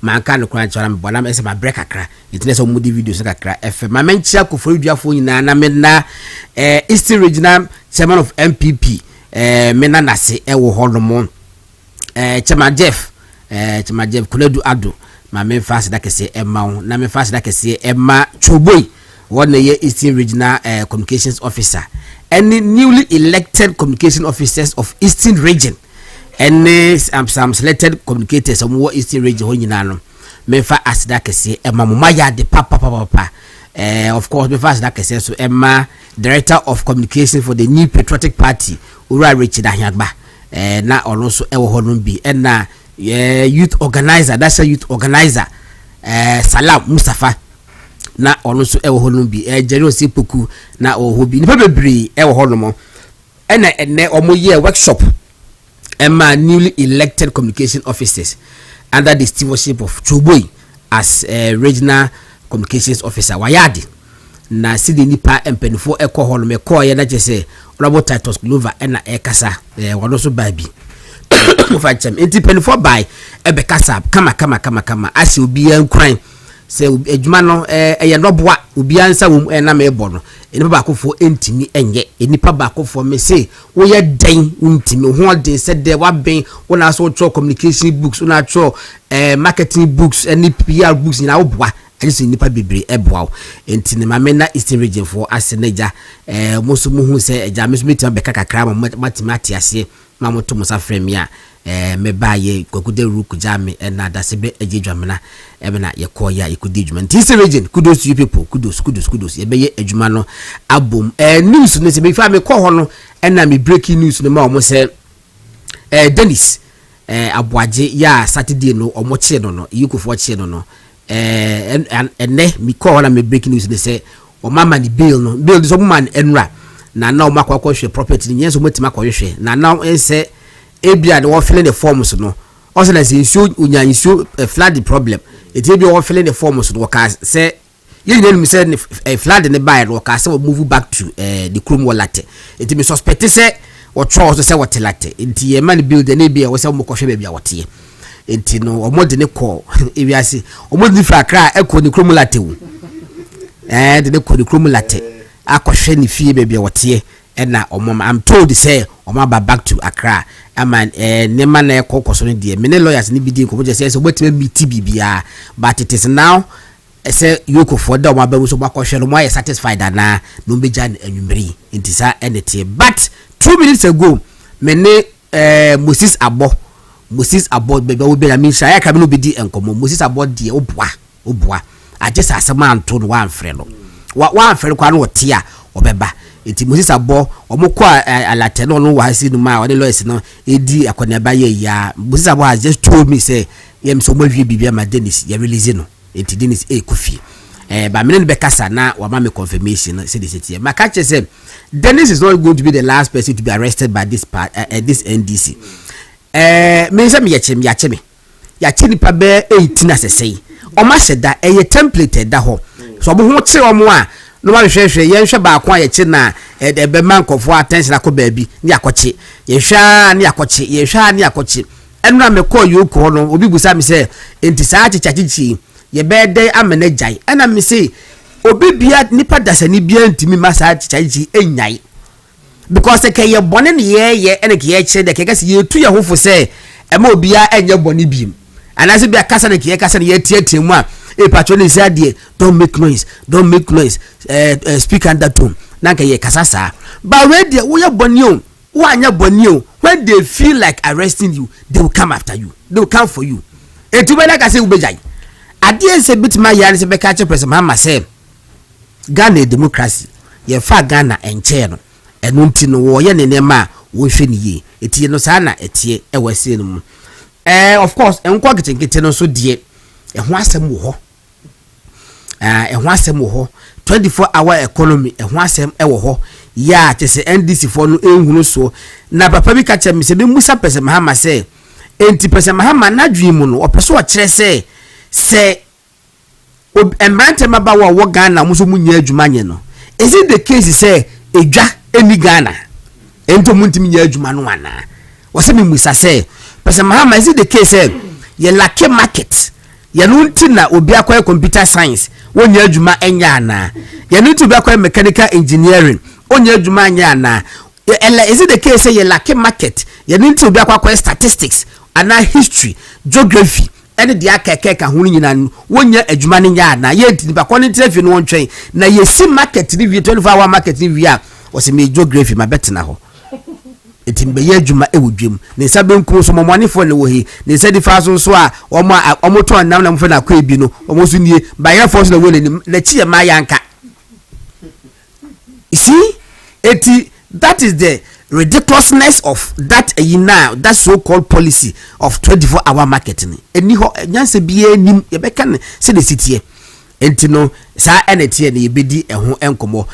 manka no kwan chora me bona me se ma break akra itine so mudi videos akra efe ma menchia ko for duafo nyina na me na Eastern Regional Chairman of MPP me na nase ewo hodomo Chairman Jeff Kuledu Ado ma me fast da kese emma na me fast da kese emma Choboi one ye Eastern Regional Communications Officer any newly elected communication officers of Eastern Region and some selected communicators some Eastern Region ho nyina no me fa asida kese emma mumaya de papa of course me fa asida kese so emma Director of Communication for the New Patriotic Party Ura Richard Ahyagba na ono so ewo hono bi na youth organizer that's a youth organizer Salam Mustafa na ono so ewo hono bi Jerry Osipoku na oho bi ni bebre ewo hono mo ene omo year workshop emma newly elected communication officers under the stewardship of Choboi as regional communications officer wayadi na sidi nipa empenifo ekọ hono me call ye na jese Robert Titus Glover na ekasa wono so baabi fa chem enti penifo by ebekasa kama asi obi ankran se adwuma no eye noboa obi ansa wom na me ebo no enipa ba kofo entimi enye enipa ba kofo me se wo ye den untimi ho den se de wa ben wona so cho communication books wona cho marketing books any PR books na wo boa esi nipa bebre eboa enti ne mamena Eastern Region for aseneja musu muhu se eja mesu metima beka kakra matimati ase mamoto musa fremia me baye kwakude ruku jame na dasebe ejidwamena ebena yekoya ikudi dwuma Eastern Region kudos to you people kudos ebeye adwuma no abom news no se be fa me ko ho no na me breaking news no ma omo se Dennis aboaje ya Saturday no omo che no yikofo che no ene mi call na me breaking news they say o mama ni bill this woman enra na now makwa hwe property ni yenso motima kwa hwe na now say ebia de wo filling the forms no also na say show unyan show flood problem it ebia wo filling the forms no ka say ye nyenu mi say flood ne buy no ka say we move back to the chrome wallet it me suspect say o trust say what latte it ye man build na ebia wo say mo ko hwe ba bia wote enti no omode ne call ewiase omode fra kra eko ne kromulate wu de ne ko ne kromulate akohwe ne fie bebia wote na omom I'm told say omaba back to Accra ama ne ma na ekokoso ne de me ne lawyers ne bidi nko je say obotima meet bibia but it is now say yoko for da omaba mu so bakohwe no mo are satisfied na no beja anwumri enti sa enete but 2 minutes ago me ne Moses Abo bebe wo be na mi sha ya ka me no bedi enkomo Moses Abo de oboa agesa asema anto no wan frɛ no wan frɛ kwa no wote a obeba enti Moses Abo omukọ alate no no wa si no ma wode lawyers no edi akona ba ye ya Moses Abo has just told me say yem so mo hwe bibia ma Dennis ya release no enti Dennis kofi ba me no be kasa na wa ma me confirmation say this year maka che say Dennis is not going to be the last person to be arrested by this NDC me say me yache nipa be 18 asesei o ma seda template da ho so obo ho kire omo a no ma hwehwe ye hwe ba kwa yache na be mankofo attention akọ baabi ni akoche ye hwa ni akoche enura me call you ko no obi busa me say enti sa achichachichi ye be dey amenejai ena me say obi bia nipa dasani bia ntimi masa achichachichi enyai because ke ye bone ne ye ene ke ye kire de ke gase ye tu ye hofo say ema obia enye bone biem anase bia kasa ne ke ye kasa ne ye tietie mu a patron say de don't make noise speak under tone na ke ye kasa sa but when they wo ye bone o wo anya bone o when they feel like arresting you they will come after you, they will come for you etu be like I say ubejai ade say bitima ya ne se be ka che president Mahama say Ghana democracy ye fa Ghana enche no enu nti no wo ye ne nema wo hwe ne ye etie no sa na etie ewase no mu of course enko ketenkete no so de ho asem wo ho 24-hour economy ho asem wo ho ya te se NDC for no ehunu so na papa bi ka che me se be musa pese Mahama say enti pese Mahama na dwemu no opeso o kire se emrante maba wo Ghana muso munya adwuma nye no is it the case say edwa eni Ghana ento muntimi nya adwuma no ana wo se me musa say pese Mahama is it the case say ye lack market ya no nti na obi akwa computer science wonya adwuma enya na ya no nti obi akwa mechanical engineering onya adwuma anya na is it the case say you lack market ya no nti obi akwa statistics ana history geography ene dia kekeka ho nyina wonya adwuma ne nya na ye nti ba kone nti no wontwen na ye si market ni 24 hour market ni via o se me geography ma betena ho etimbe ye adwuma e wodwem ne sabe nku so momwanefo ne wo hi ne sadi fa so a omo to anam na mfa na kwa ebi no omo so nie ba ye force na wo na chi ye ma yanka. You see that is the ridiculousness of that now that so-called policy of 24-hour marketing. Eni ho nyanse bie nim ye beka ne se de sitie enti no sa enetie ne yebedi eho enkomo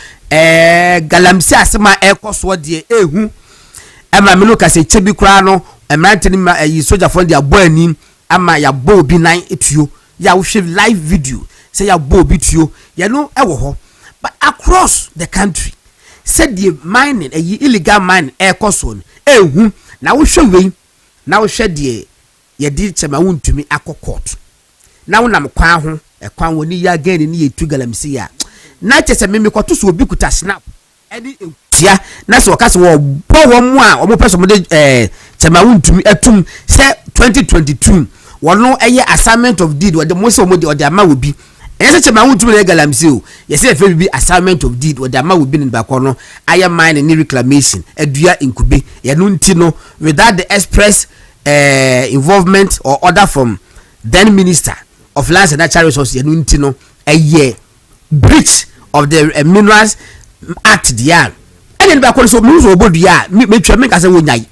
galamsi asema ekoso de ehu ama me look say chebi kra no emrante ni yi soldier fund dia bo anim ama ya bo bi nan etuo ya wo hwe live video say ya bo bi tuo ya no ewo ho but across the country said the mining illegal mining ekoso ehu na wo hwe wei na wo hwe de ye di chema wontumi akokot na wo nam kwan ho ekwan woni ya gani ni yetu galamsi ya na chese meme kwato so obi kuta snap eni tia na so kase wo bo wo mu a omo peso mo de chema wontumi atum se 2022 wono eye assignment of deed wo de mo se omo de ama obi ese chema wontumi na galamsi o ye se fe bi assignment of deed wo de ama obi ni ba kono aye mine ni reclamation adua inkube ye no nti no without the express involvement or order from then minister of lands and natural resources ye no nti no eye breach of the minerals act dia ene ba ko so mu so obodua me twa me ka se wonyai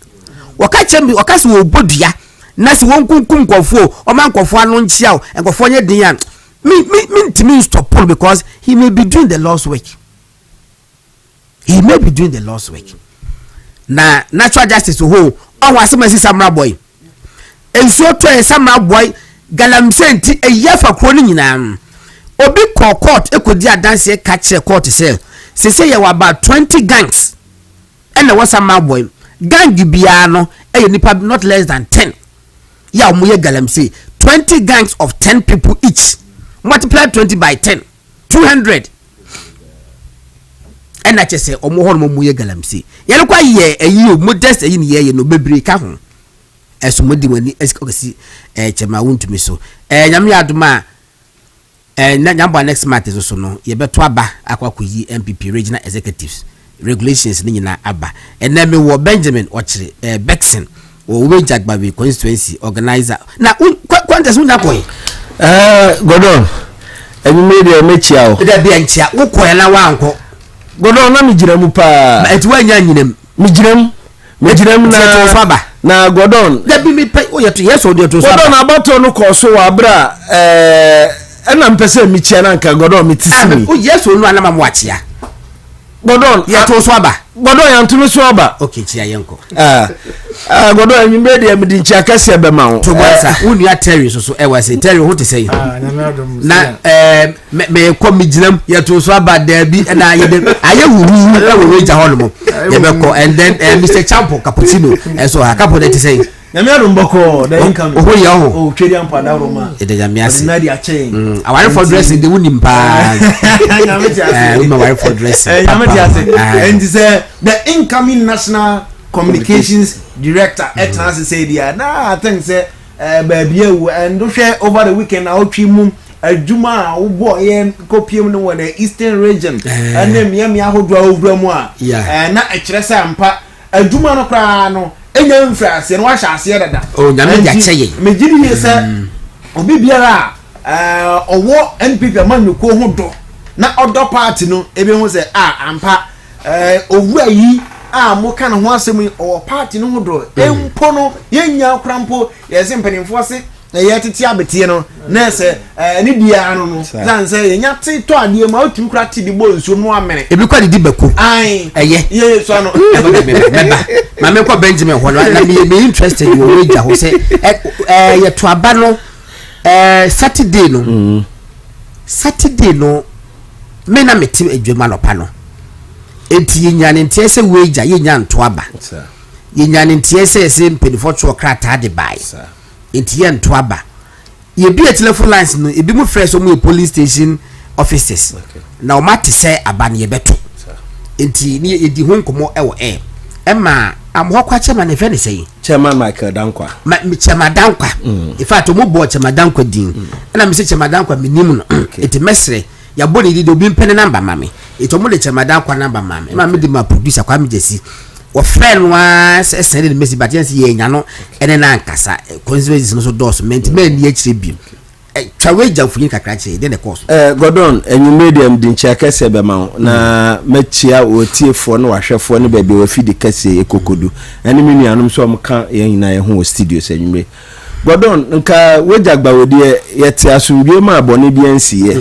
waka chembi waka se obodua na se wonkunkum nkofo o man nkofo anu nchia o nkofo nye din ya me stop Paul because he may be doing the Lord's work. He may be doing the Lord's work. Na natural justice ho o wasema si Samurai boy enso to e Samurai boy galamsenti e yafa kro ni nyina obi court ekodi adanse catch court sell say you about 20 gangs and was Samurai boy gang bia no e nipa not less than 10 ya omoye galamse 20 gangs of 10 people each multiply 20 by 10 200 and I say omo ho no moye galamse ye kwa ye eyi modest eyi ni ye no bebre ka ho esomodi wani esikogasi chema wontumi so nyame adoma nyamba next month so no ye beto aba akwakoyi MPP regional executives regulations ni nyina aba eneme wo Benjamin Ochire Bexon wo Wejagbawe constituency organizer na contest una koyi Godon emi media mechia o da bia nchia wo koyi na wanko Godon na migiramu pa eti wanya nyinem migiram na Godon da bi me pe o yeto yeso de to so Godon abato no koso wa bra ena mpese michia na nka Godon mitisimi o yeso no anama mo achia Godon yeto so aba Godon yantume so aba okay chia yenko Godon emi media medi nchia kase be ma ho to bonsa unu Terry so e wa say Terry ho te say na me ko miginam yeto so aba da bi na ye de aye wuru e we weja ho no mo ye be ko and then Mr Champo cappuccino so ha capo de te say na me ado mboko da income o ya ho o twedi ampa da roma e de jamiase na dia chain aware for dressing de wuni pa na me tiase we aware for dressing na me tiase and say the incoming national communications director etans say dia na I think say baby and do share over the weekend na otwi mum adwuma wo boy en kopiem no won the eastern region and them yam ahodo awura mu a na ekire say ampa adwuma no kra no enya mfrase no wa hyase dada o nyame dia cheye me gidi ye say obi biara owo NPP amanu ko ho do na odo party no ebe ho say ampa owura yi mo kan ho asem o party no ho do empo no yenya krampo ye se mpanimfo se ye tete abete no na se ni dia no zan se yenya te to ade ma otum kra te di bo nso no amene ebi kwa di bako ai eye ye so no ma me kwa Benjamin ho na me interested wo weja ho se ye to aba no Saturday no me na metim adwuma no pa no enti yenyane ntie se weja yenya nto aba yenyane ntie se mpenifo cho krata de bai enti ye nto aba ye be a telephone lines no e be mo fresh o mo police station officers na o mate say aba ne ye beto enti ni edi ho nkomo e wo ma amho kwa chairman efe ne say chairman Michael Dankwa chairman Dankwa in fact o mo bo chairman Dankwa din na me say chairman Dankwa minim no eti mesre ya body di obi mpene number mame eti o mo le chairman Dankwa number mame ma me di ma producer kwa me jesi o friend wa send the message but yes ye nya no ene na nkasa consequences no so dos ment man ni akire bi trawe jafuyin kakra che den the course Gordon enyu medium din che kase be ma na machia otiefo no wahwefo no baabi wa fidi kase ekokodu ene me nuanom so omka ye nyina ye ho studio senyume Gordon nka wejagba wodi yete asumdwe ma abone bi ansiye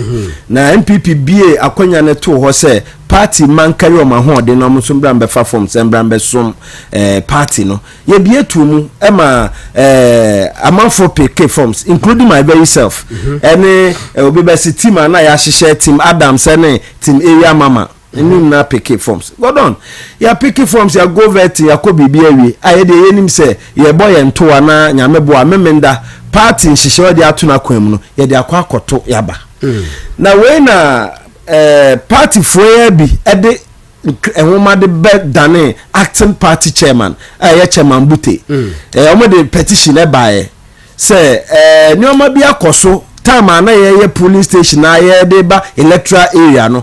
na MPP bie akonya ne to ho se party man carry on my home de no so mbra mbefa form se mbra mbesom party no ye bie tu mu e ma amanfo PK forms including my very self any obi be team na ya hihye team Adam sene team area mama nim na PK forms Gordon ya PK forms ya go vet ya ko bibi awi aye de yenim se ye boy ento na nyame bo amemenda party hihye odi atuna kwam no ye de akwa akoto yaba na we na party foyer bi ede enwoma de dane acting party chairman chairman Bute omo de petition e bae say nyoma bi akoso time na ye police station na ye de ba electoral area no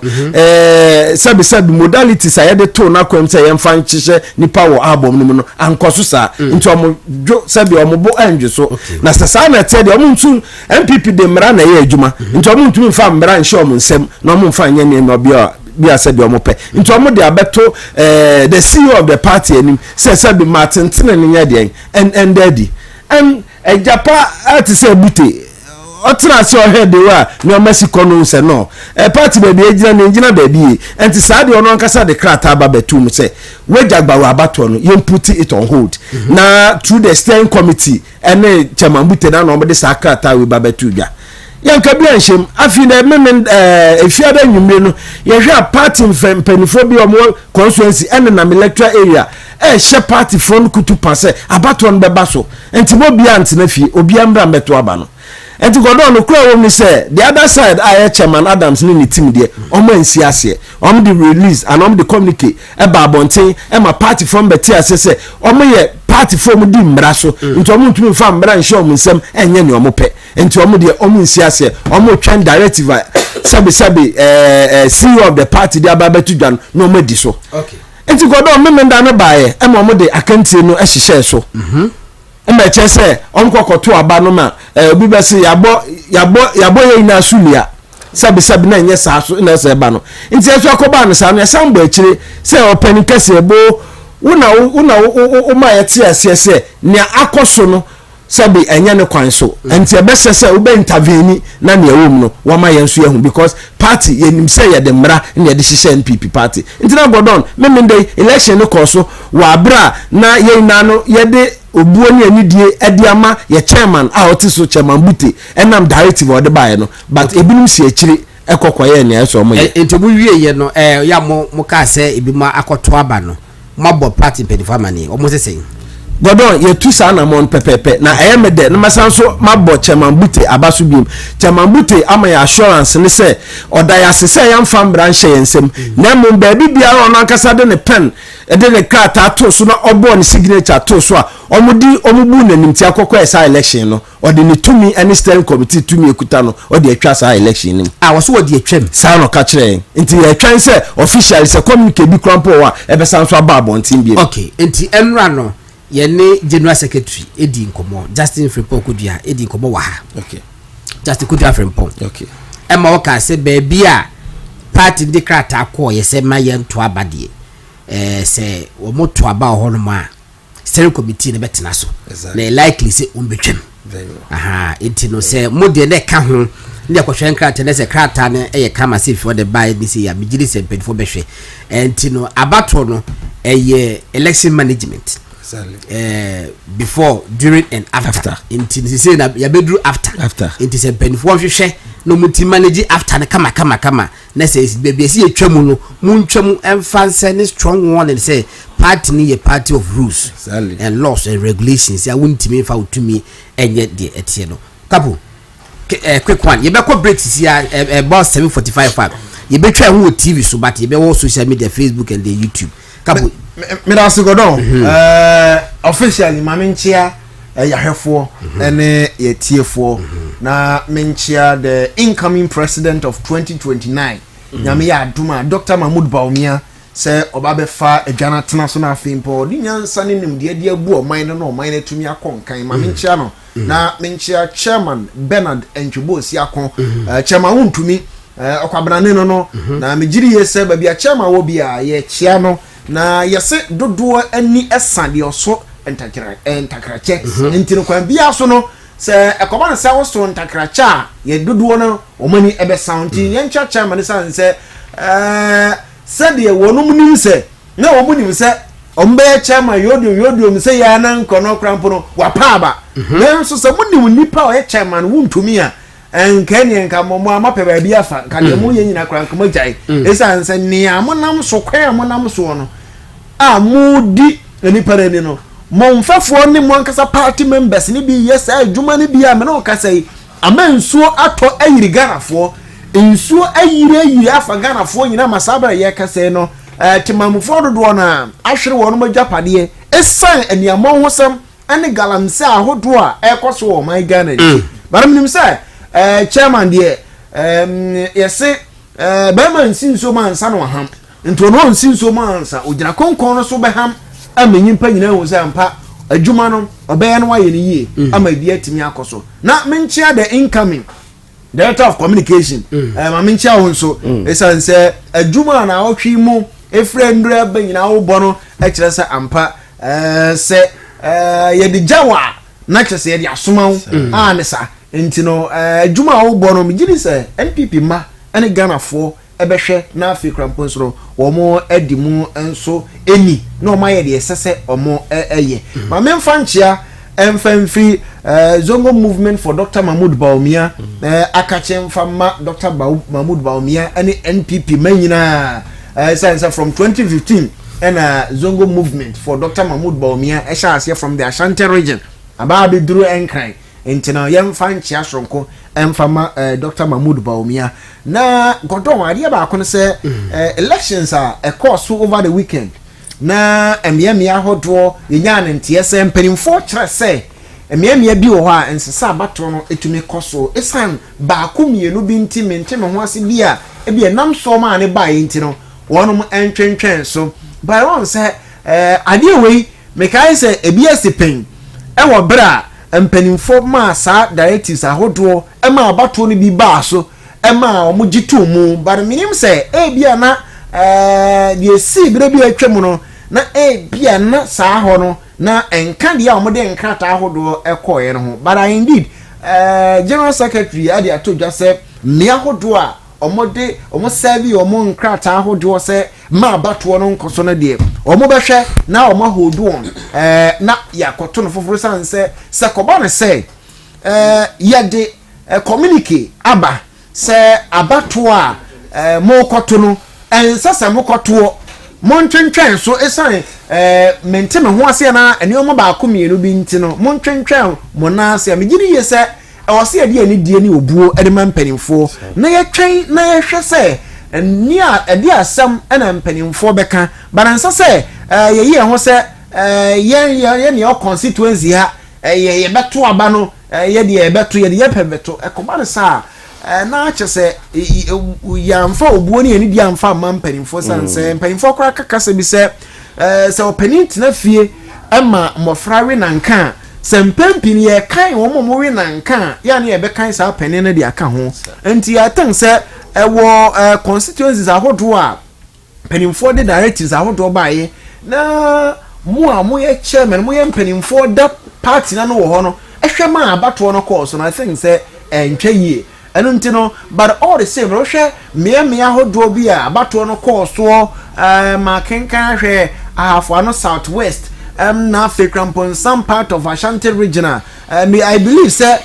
sabi modalities aye de to na kwam say yem fan chihye nipa wo album no ankoso sa nti omo jo sabi omo bo anju so na sasa na te de omo ntu MPP de mra na ye adwuma nti omo ntu mfa mra nhye omo nsem na omo mfa nya ne no bia sabi omo pe nti omo de abeto the CEO of the party anim say sabi Martin tene ne nya de en daddy and ejapa at say Bute otra so head de wa no Mexico no se no party be be agina na agina ba bi enti saade ono ankasa de krata ba betum se wejagba wa abato no you put it on hold na through the steering committee ene chairman Bute na no be de sakrata we ba betu bia yanka bia nshem afi na memen efiada nwumre no ye hwe party mpenifo bi omo constituency ene na electoral area she party front kutu pase abato no beba so enti mo bia ntena fi obi ambra mbeto aba no enti Gordon no kura wo mi say the other side chairman Adams ni team there omo ensi ase omo the release and omo the communicate e ba bonten e ma party from betia say omo ye party from di mbra so enti omo ntumi fa mbra nhye omo nsem enye ne omo pe enti omo de omo ensi ase omo twan directive sabi CEO of the party dia ba betu dwan no omo di so okay enti Gordon memenda no baaye e ma omo de akantie no ehye so ema chese onkokoto aba no ma obi be se yabo ye ina sulia sabi na nye sa so na se ba no nti eso akoba no sa no sambo akire se opani kase ebo una ma yete ase ne akoso no sabi enye ne kwan so nti ebe se ube intervene na ne ewom no wa ma yenso yehu because party yenim se ye de mra ne de hihye NPP party nti na Gordon memende election no koso wa bra na ye na no ye de obuo ni anidie ediama ye chairman otiso chairman Bute enam directive o de bae no but ebinum si akire ekokoye ne eso mo ye enti bu wie ye no ya mo ka se ebima akoto aba no mabo party pedifamani o mo sesen Gordon ye tu sa na mon pepepe na ayemede na masanso mabo chairman Bute abaso biem chairman Bute ama ya assurance ne se odaya se yam fam branche yensem na mo baabi bia ono ankasa de ne pen de ne krata to so na obo ne signature to so a omubu nanim ti akokọ esa election no odi ne tumi any steering committee tumi ekuta no odi atwa sa election nim wo so odi atwam sa no ka kire nti ye twan se official se communicate bi krampo wa ebe sanso aba abontin bi okay nti enra no ye ne general secretary edi nkomo Justin Frimpong Kudua edi nkomo wa ha okay Justin Kudua Frimpong okay ema wo ka se baby a party de krata akọ ye se ma ye nto abade se wo moto aba ho no ma steering committee ne betena so na likely say umbetwem very well aha enti no say mode ne ka ho ne akohwe nkrata ne se krata ne eye kama say for the buy ni say ya bigiri se mpedifo behwe enti no abato no eye election management before during and after enti ni say na ya bedru after enti se mpedifo hwehwe no muti manage after ne kama na say baby say etwamu no muntwamu emfanse ne strong one and say party ni a party of rules and laws and regulations ya wontimi fa utumi enye de etie no kapo quick one you be call breaks here about 7:45 you be try who TV so but you be all social media Facebook and the YouTube kabu me da sigodon officially mamenchia yahwefo ene yetiefo na menchia the incoming president of 2029 nyame ya aduma Dr. Mahmoud Bawumia se obabe fa adwana tena so na afimpo di nyansa ne nimde ade abu oman no oman na tumi akonkan mamenchia no na menchia chairman Bernard Entwibo si akon chairman wontumi okwabrane no na megiri yese ba bia chairman wo bia ye chia no na yese dodo ani esade oso entakrache ntino kwa bia so no se ekoba na se woso entakracha ye dodo no omani ebe sound ye ncha chairman san se de wonum nim se na omunim se ombe chairman yodio se ya na nkono krampo no wapaba na so se munim nipa o chairman wontumi a enkani enka momo amape ba bia fa nka de mu ye nyina kranko magai esa nse ni amonam so kwan amonam so no amudi eni parani no monfafo ne monkasa party members ni bi yes adwuma ni bi a me no kasai amansuo ato ayiri ganafo nsuo ayiri afa ganafo nyina masabra ye kasai no timamfo dodo na ahwere wono magapade esan eniamo hosam ane galamse ahodo a ekoso o my Ghana baram nim say chairman de yese bema nsinso mansa no ham nto no nsinso mansa ogira konkon no so be ham amenyimpa nyina hu say ampa adwuma no obeye no waye ne yie ama bi atimi akoso na menchia the incoming director of communication ma menchia ho nso esan say adwuma na otwi mu efrendra ba nyina wo bono e kire say ampa se ye de jawa na kire ye de asoma wo ne sa ntino adwuma wo bono migiri say NPP ma ene Ghana ebehwe na afi kramponsoro omo edimu enso eni na o maye de sese omo eye ma memfa nchia emfamfri zongo movement for Dr. Mahmoud Bawumia akache mfama Dr. Mahmoud Bawumia ene NPP manyina since from 2015 and zongo movement for Dr. Mahmoud Bawumia here from the Ashanti region aba be duru enkran entina yemfa nchia shronko emfama Dr. Mahmoud Bawumia na godon ade ba ko se elections are a course over the weekend na emiamia hodo yenya ntie se mpanimfo kire se emiamia bi wo ha ensesa abato no etumi koso esan ba ko mienu bi ntimi ntime ho ase bi a e bi enam so ma ne ba yinti no wonom entwentwen so by one say ade we mekai se ebi asipen e wo bra mpanimfo ma sa directives ahodo e ma abato no bi ba so ema omugitu mu bar minim se bia na de si bire bi atwam no na bia na sa ho no na enka dia omode enkrata ahodo ekoye no ho but indeed general secretary ade atodwa se me ahodo a omode omo serve omo nkrata ahodo se ma abato no nkoso na de omo behwe na omo hodo on na yakoto no foforo sanse se koba ne se yede communicate aba se abato a mo koto no ensasa mo koto mo ntwentwen so esan menteme ho ase na ene omo ba ko mienu bi nti no mo ntwentwen mo na ase amegiri ye se ewose ade ani die ni obuo ede man panimfo na ye twen na ye hwe se ni a ade asam na mpanimfo beka baransa se ye ye ho se ye ni o constituency ha ye beto aba no ye de beto ye de ye pebeto ekoba ne sa na chese yamfa obuo ne ani dia mfa mampanimfo sanse mpanimfo kora kakasa bi se opening na fie ama mofrawe na nka se mpampini ye kan wo momowe na nka ya na ye be kan sa opening na dia ka ho enti ya tan se wo constituencies ahodo a mpanimfo de directives ahodo baaye na mo ye chairman mo ye mpanimfo da party na no wo ho no ehwe ma abato no course no I think se entwa yie eno but all the same rohwe me ahodo bi a abato no course ma kenkan hwe afo no southwest na African some part of Ashanti region I believe say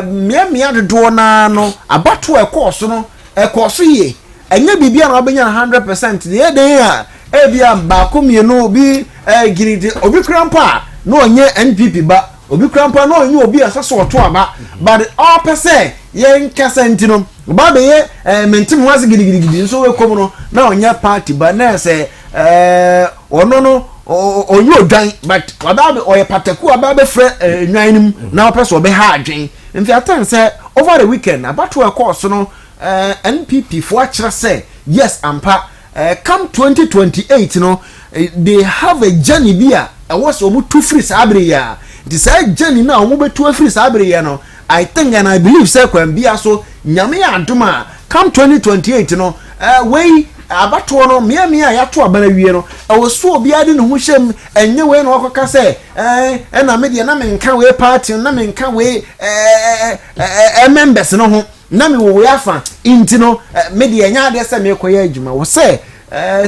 me adodo na no abato e course no e course ye enye bibia na obenya 100% de den a bia ba ko mienu obi giridi obi krampa no onye NPP ba obi krampa no onye obi asaso oto aba but all per se yen kasa ntino ba be ye mentim ho ase gidigidi nso we kom no na onya party ba na se ono no onye odwan but wada be oye pataku aba be fre nwan nim na opeso be ha adwen nti atan se over the weekend about a course no NPP for akira say yes ampa come 2028 no they have a journey bia was omu two free sabre ya this journey na omu be two free sabre ya no I think and I believe say kwan bia so nyame adoma come 2028 no we abato no mia ya to abana wie no so obi ade ne ho hyem enye we no akoka say na me de na me nka we party na me nka we members no ho na me wo afa inti no me de nya ade say me koye adwuma wo say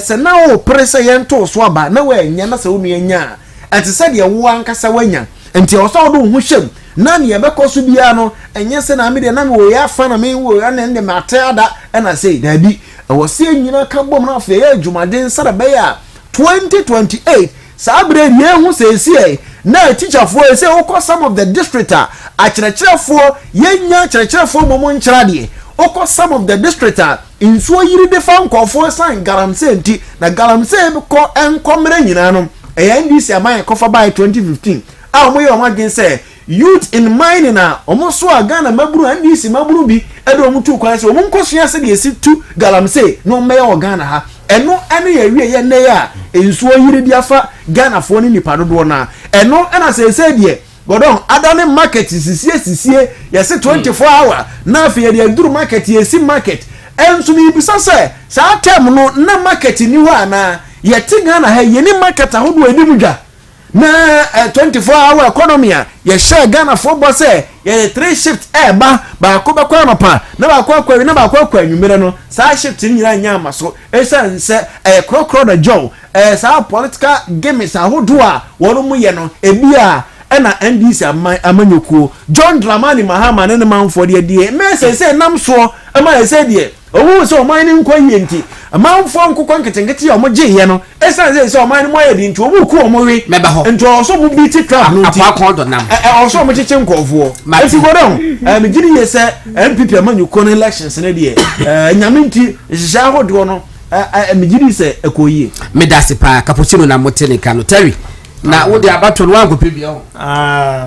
se na o prese ye nto so aba na we nya na se wo nu nya enti se de wo ankasa wanya enti o so do ho hyem na ne be koso bia no enye se na me de na me wo afa na me wo na ne mate ada na say da bi wo se nyina ka bom na afa ye adwumaden sara be ya 2028 sabre ye hu se sie na teacher for say wo some of the district a akyerɛkyerɛfo yenya akyerɛkyerɛfo momo nkyerade oko some of the district insuo yiri de fa nkofo san galamse nti na galamse ko enkomre nyina no ndc aman kofa by 2015 omoye omagin say youth in mining na omoso agana maburu ndc maburu bi edo omutu kwan say omunkosua se de esi tu galamse no meya ogana ha eno ene ye wie ye ne ya ensuo yiri de afa Ghana fo ni nipa dodo na eno ena se de godon adane market sisie yes 24 hour na afi ye duru market yesi market enso ni bisa se sa tem no na market ni ho ana ye tinga na ha ye ni market ahodo enim dwa na 24 hour economy ye share Ghana fo bo se ye 3 shift ba ko ba kwa nopa na ba kwa kwa na ba kwa anwumere no sa shift ni nyira nya amaso esan se krokro da jow sa political games ahodo a wono mu ye no ebia ena NDC amanyokuo John Dramani Mahama ne manfo de die me se nam so ama se de owu so man ni nkwa yenti manfo nkokwa nketengeti ya omoje ye no esa se man ni moye di nti obu ku omowe meba ho nti oso bu bi ti trap no ti akwa kon do nam oso mo cheche nkofo eti godon me gidi ye se MPP amanyokuo no elections ne de nyame nti hihya hodo no me gidi se ekoyi me dase pa cappuccino na motene kanu Terry na wo de abato no wanko pe bia ho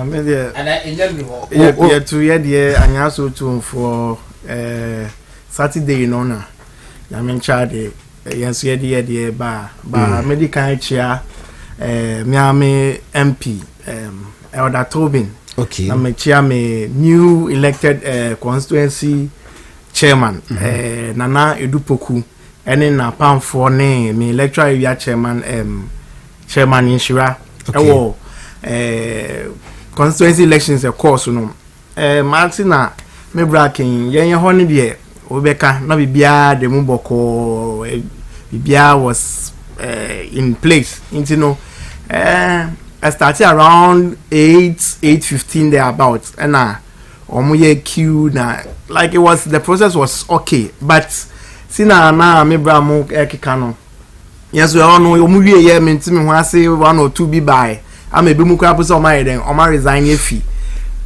me de ana enjel ho ye tu ye de anya so tu for Saturday no na na me ncha de yenso ye de ba medical chia miami MP Elder Tobin okay na me chia me new elected constituency chairman Nana Edupoku ene na pamfo ne me electoral area chairman chairman Inshira ewo constituency elections of course no Martina me braking yen ho ne de obeka na bibia de mu boko bibia was in place into no I started around 8:15 there about and omoye queue na like the process was okay but sina na me bra mo ekeka no yes we all know omu wie ye mentimi ho ase 1 or 2 bi by am e be mu kwa person o ma den o ma resign efi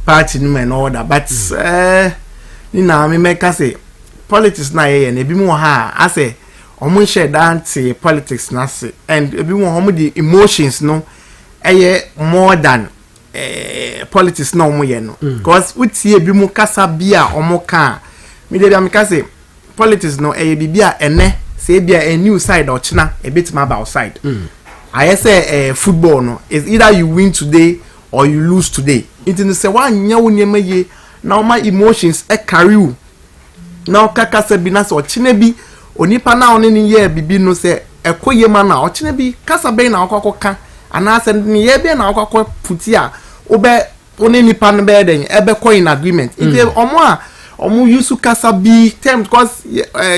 party no and all that but ni na me make say politics na ye na ebi mu ha ase omu share dance politics na se and ebi mu omu the emotions no more than politics na omu ye no because uti ebi mu kasa bia omu ka me dey am ka say politics no bibia ene say bia a new side or china a bit ma about side I say football no is either you win today or you lose today it is say one nya wonyema ye na my emotions carry you now kaka se bi na so china bi onipa na oni ni ye bibi no say ekoye ma na o china bi kasa be na akokoka ana se ni ye be na akokọ puti a obe oni nipa no be den ebe ko in agreement it omo yusu kasa bi term because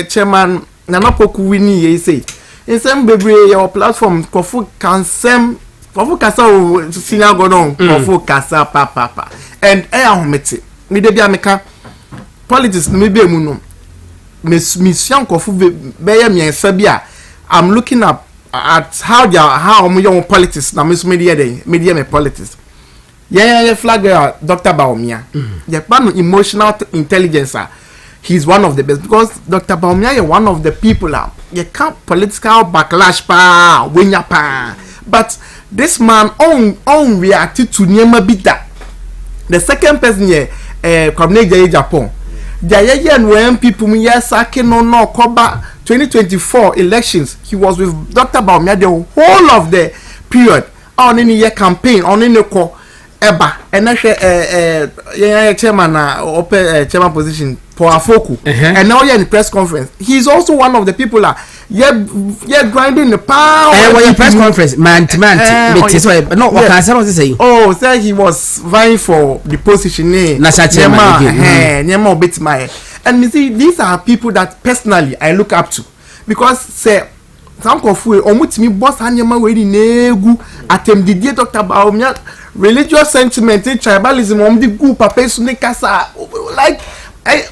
chairman Nana Poku wini ye say insem bebre your platform kofu kansem kofu kasa o senior godon kofu kasa papa and ahomete me de bia meka politics no me be mu no me sian kofu be ye miensa bia I'm looking up at how omo your politics na me so me de me politics yeah flag Dr. Baumia. The man emotional intelligence he's one of the best because Dr. Baumia is one of the people you can't political backlash pa wenya pa but this man on reacted to Nyema Bita. The second person here Kwabene Japan. The when people saking no cover 2024 elections he was with Dr. Baumia the whole of the period on any year campaign on any call eba and chairman chairman position for Afoku and now you're in the press conference. He's also one of the people you're grinding the power. When press conference man no what can I say? Oh, say he was vying for the position and you see these are people that personally I look up to because say some kofu omutimi boss anyama we ni negu atem didie Dr. Baumia religious sentiment tribalism di gu papa su ne kasa like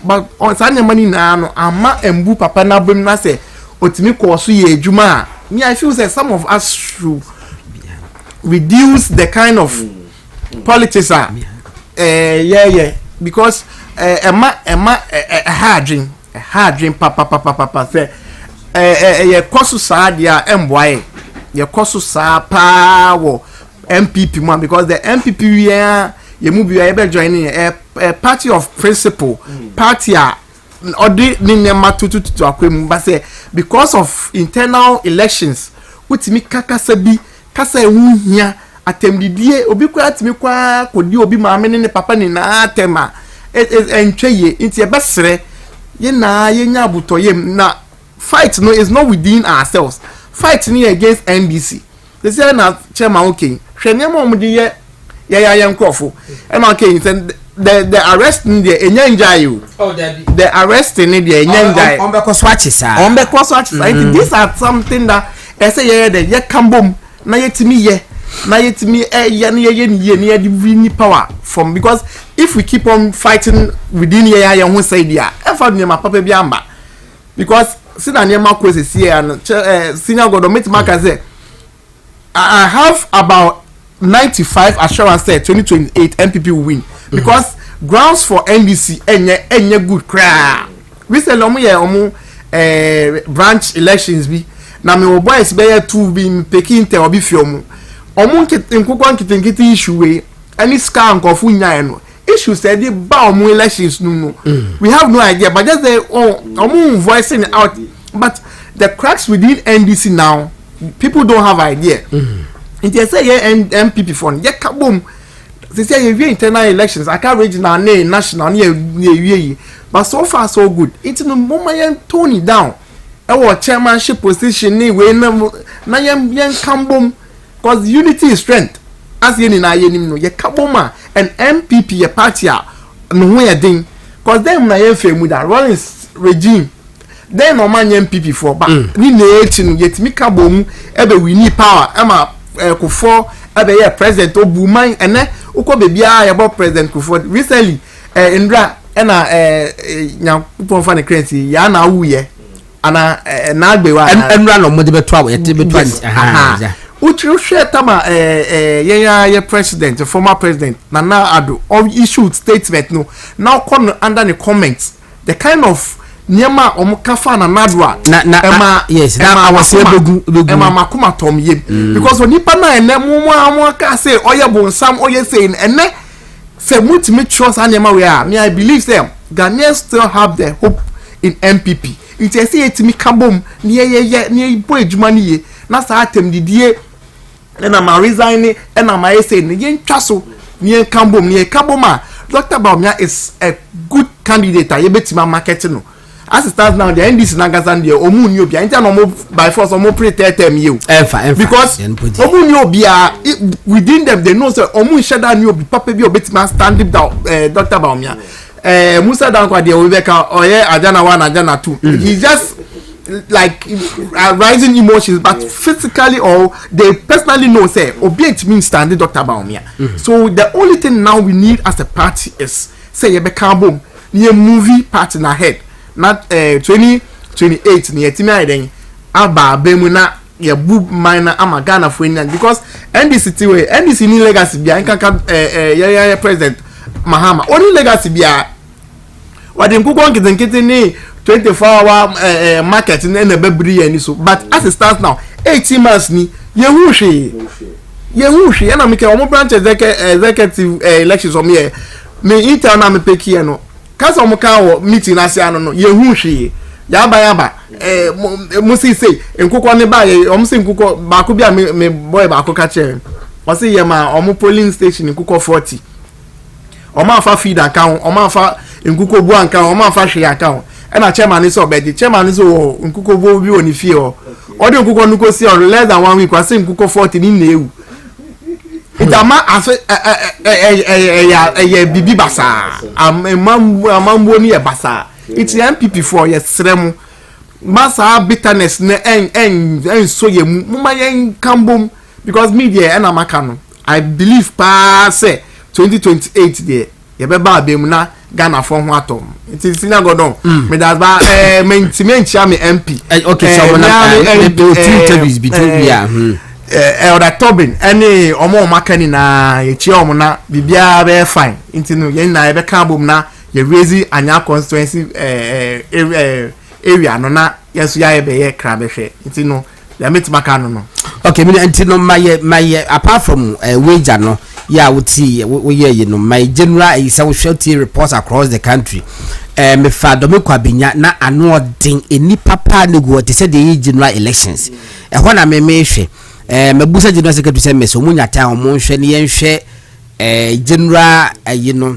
but on anyama ni na no ama embu papa na bem na say otimi ko so ye adwuma me I feel say some of us should reduce the kind of politics yeah because a hard dream papa say ye kosu sa dia emboy ye kosu sa pa wo MPP man because the MPP ye move you be joining a party of principle party odi ni nema tutu akwem but say because of internal elections wutimi kakasa bi kasa ehu hia atemdidie obi kwa atimi kwa kodi obi maame ne papa ni na atema entwe ye nti e besere ye na ye nya abutoyem na fight no is not within ourselves. Fight ni against NDC. They say na chairman okay. Hwene mo mo de ye nkofo. E na okay the arrest in the enyanjai you. Oh the arrest in the enyanjai. On be ko swatch sa. These are something that I say ye kambom na yetimi ye. Na yetimi ye divine power from because if we keep on fighting within ye who say dia. E fa nyama papa bi amba. Because since I here and senior government marker say I have about 95 assurance say 2028 MPP will win because grounds for NDC enye good cry. We say omu branch elections bi na me boys be two bi pekin te obi fi omu nkukwa nkitinkiti issue we any scam kofu nya no issue said the ba omu elections no we have no idea but just say omu voicing out but the cracks within NDC now people don't have idea it say MPP fund ye kabom they say you internal elections I can't regional national but so far so good it's no moment tone it down our chairmanship position ni we na yen kambom because unity is strength as yen na yen no ye kaboma and MPP ye party no ho ye din because them na yen femu that Rollins regime then no man MPP for but ni na etin yetimi kabom ebe we need power ama Kufo ebe ye president obuman ene uko bebia ye bo president Kufo recently Indra na nyankopon fa ne currency ya na wuye ana na agbewa Indra no mode beto awo yete beto aha uchi tama ye president former president Nana Addo of issued statement no now come under the comments the kind of Niema omukafa na nadwa na yes na awase begu ema makuma tom yem because onipa na ene mumu amaka say oye bonsam oye say ene say mutimi trust anema we are me I believe them Ghanaians still have the hope in MPP it say etimi kabom ne boy adwuma ne ye na sa atem didie na ma resign na ma say ne ye ntwaso ne kabom ne kaboma Dr. Baumia is a good candidate a yebetima marketing no as it stands now the NDC Nagazan the omu ni obi anta no mo by force omo pre-term you because omu ni obi within them they know say omu sheda ni obi papa bi obetima stand down Dr. Baumia Musa Dankwa de Obeka oye ajana 1 ajana 2 he just like rising emotions but physically or they personally know say obi means standing Dr. Baumia so the only thing now we need as a party is say ye be carbon ni movie party na head not 2028 ni etimi aiden aba bemu na ye bu minor ama Ghana for Indian because NDC way NDC ni legacy bia nkaka ya president Mahama only legacy bia wadi nkuko nkete ni 24-hour market na bebri yani so but as it stands now 18 months ni yehushi na mike omo branch executive elections o me intel na me peki no kasa omo ka wo meeting ase ano no yehushi yaba musi say nkuko ne ba ye omo se nkuko ba ko bia me boy ba ko ka che o se ye ma omo polling station nkuko 40 omo afa feed account omo afa nkuko bu account omo afa hwe account na chairman is obedi chairman is nkuko bo bi oni fie o de nkuko nuko si on less than 1 week kwase nkuko 40 ni na ewu itama aso bibi basa amambo ni e basa it's MPP for yesrem masa bitterness na en so ye mu ma yen kambom because media na maka no I believe pa say 2028 there ye be ba abem na Ghana for ho atom it is na godon me that ba mentia me MP okay so na interviews between yeah Elder Tobin any omo makani na ye chi omo na bibia be fine intinu ye na be ka bom na ye raise anya constituency area no na yeso ya be ye kra be hwe intinu ya metimaka no okay me intinu my apart from wager no yeah we you know my general is social reports across the country me fa do me kwabenya na ano den eni papa ne go te say the general elections ho na me hwe mebusa general secretary say me so munya ta ho hwe ne yenhwe general you know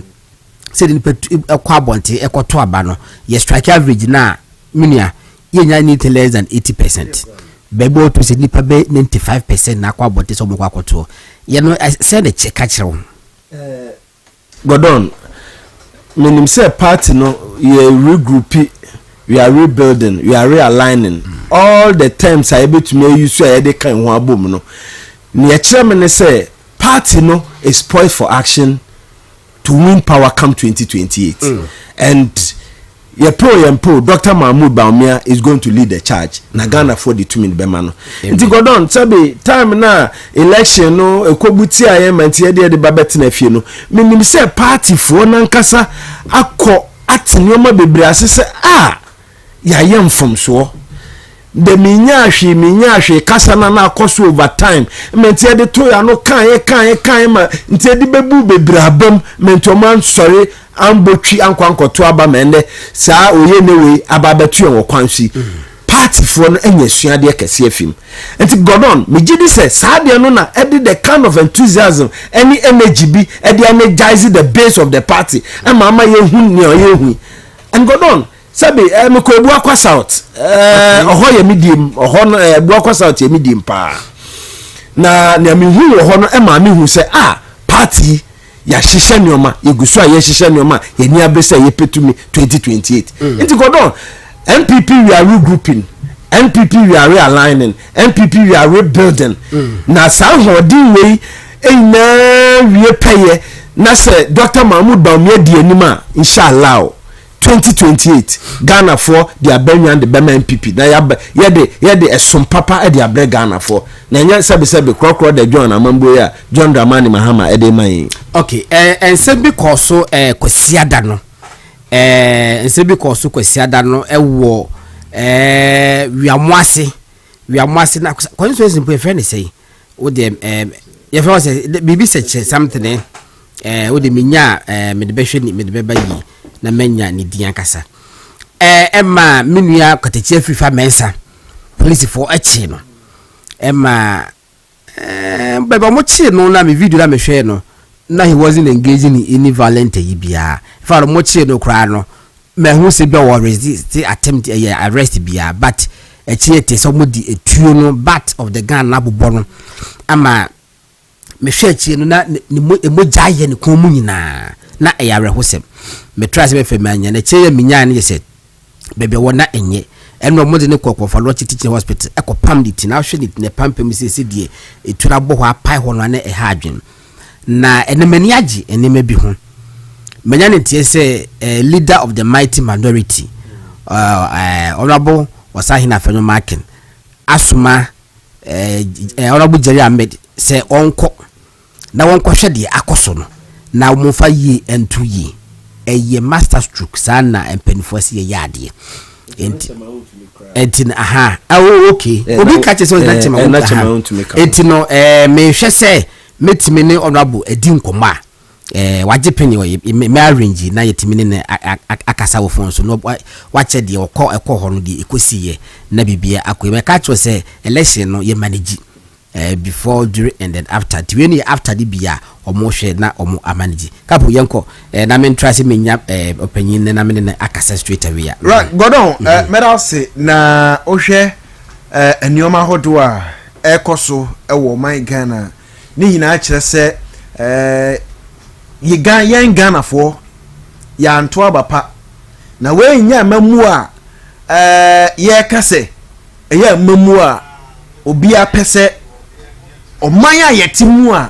say the kwa abonte ekoto aba no ye strike average na minia yenya need less than 80%. Bebo to say nipa be 95% na kwa abonte so mo kwa akoto ye no say the check akire Gordon menim say party no ye regroup, we are rebuilding, we are realigning all the terms I able to me use so e dey kan ho abom no ne akire me ne say party no is poised for action to win power come 2028 and your pro Dr. Mahmoud Baumia is going to lead the charge na Ghana for the 2 minute bemano nti Gordon sabi time na election no ekobuti ayement ye de babet na fie no menim say party fo na nkasa akọ atinioma bebre asese ya yem from so de minya hwe kasa na akoso over time mentie de to ya no kan ma ntie de bebu bebre abam mentoman sorry ambotwi ankwankoto aba mende saa oye newe ababetu en kwansi party for no enyesua de kese afim enti Gordon me gidi say saa de no na edi the kind of enthusiasm any energy be edi energize the base of the party and mama ye hu ne oye hu and Gordon sabi me ko ebu akwa south oho ye medium oho no ebu akwa south ye medium pa na me hu oho no e ma me hu say party ya hihye nyoma yegusu ya hihye nyoma ye ni abese ye petumi 2028 enti Gordon MPP we are regrouping, MPP we are realigning, MPP we are rebuilding na sa hodin we na we pay na say Dr. Mahmoud Baumia di anima inshallah 2028 Ghana for the Abenya and the Bema MPP na ye de esom papa e de abre Ghana for na nya sebe krokro de John Amambo ya John Dramani Mahama e de man okay and sebi koso kwasiada no sebi koso kwasiada no wo wiamwase na konso simple friend say wo de ye fe say bibi say something wo de minya me de behwe ni me de beba yi na menya ni dian kasa emma minua kwatachie afrifa mensa police for achi no emma beba mo chi no na me video na me hwe no na he wasn't engaging in any violent bia fa mo chi no kra no me hu se be war resist attempt arrest bia but achi ete so mo di etuo no bat of the gun na bobo no ama me hwe achi no na mo jaye ne kon mu nyina na eyare hosem me trust be femanya na cheye minya ne yese bebe wona enye eno mo de ne kokofalo teaching hospital ekopam dit na hwe dit ne pampem sese die etura bo ho apai ho no na eha adwen na enemani agi eneme bi ho menya ne tie se leader of the mighty minority honorable wasahina fenyo marking asuma honorable Jerry Ahmed se onko na wonko hwe de akoso no na mo fa yi entu yi eye master stroke sana empenifo se ye yade enti aha okay obi ka che so na chema enti no me hwe se metimi ne honorable edi nkoma waje penny me arrange na yetimi ne akasa wo phone so no wache de ekọ ho no de ekosiye na bibia akoye me ka che se election no ye manage before, during, and then after. When after the bia, omo share na omo amanage. Kapu yanko na men try se menya opinion na men na akasa straight away. Right, Godon, me say na ohwe enioma hodo a ekoso ewo man Ghana. Ni nyina kire se yen Ghana fo ya nto abapa. Na we nya mamu a ye kase eya mamu a obi apese omanya yetimu a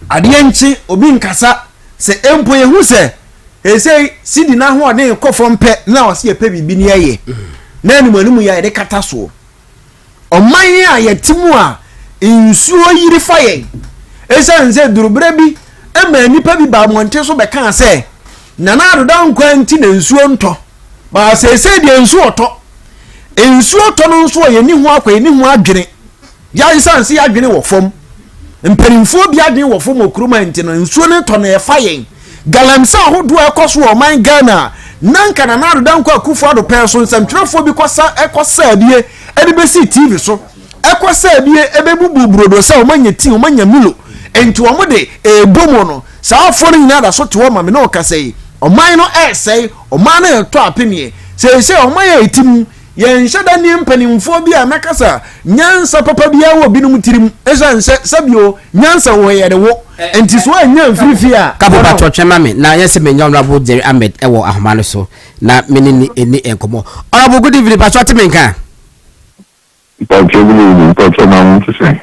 adienchi obi nkasa se empo ye hu se esei sidi na ho ade kofo mpe na wose ye pe bibi ni ye na animu ya de kata so omanya yetimu a insuo yiri faye esa nze durubre bi ema nipa bi ba monte so be kan se na na adoda nkwa nti na nsuo nto ba se se de nsuo to ensuo to no nso ye ni ho akwa ni ho adwene ya isansi adwene wo fom mperimfo bi adwene wo fom okuruma nti no nsuo ne to na ye fa yen galamsa hodo ekoso o man Ghana nanka na nado danko akufo ado penso nsamtwerefo bi kosa ekosa abie ede besi TV so ekosa abie ebebubu brodo sa o manya ti o manya milo enti o mo de ebomo no sa afo ni na da so te o ma me na o kasei o man no esei o man na to apemie se o man ya etim yen shada ni mpanimfo bi a nakasa nyansa papa bi a wo binum tirim esa sabio nyansa wo ye de wo enti so anya mfirifi a kapo patro twema me na yese me nya honorable Jerry Ahmed ewo ahoma no so na meni ni eni enkomo honorable good evening patro temenka patro na mo tse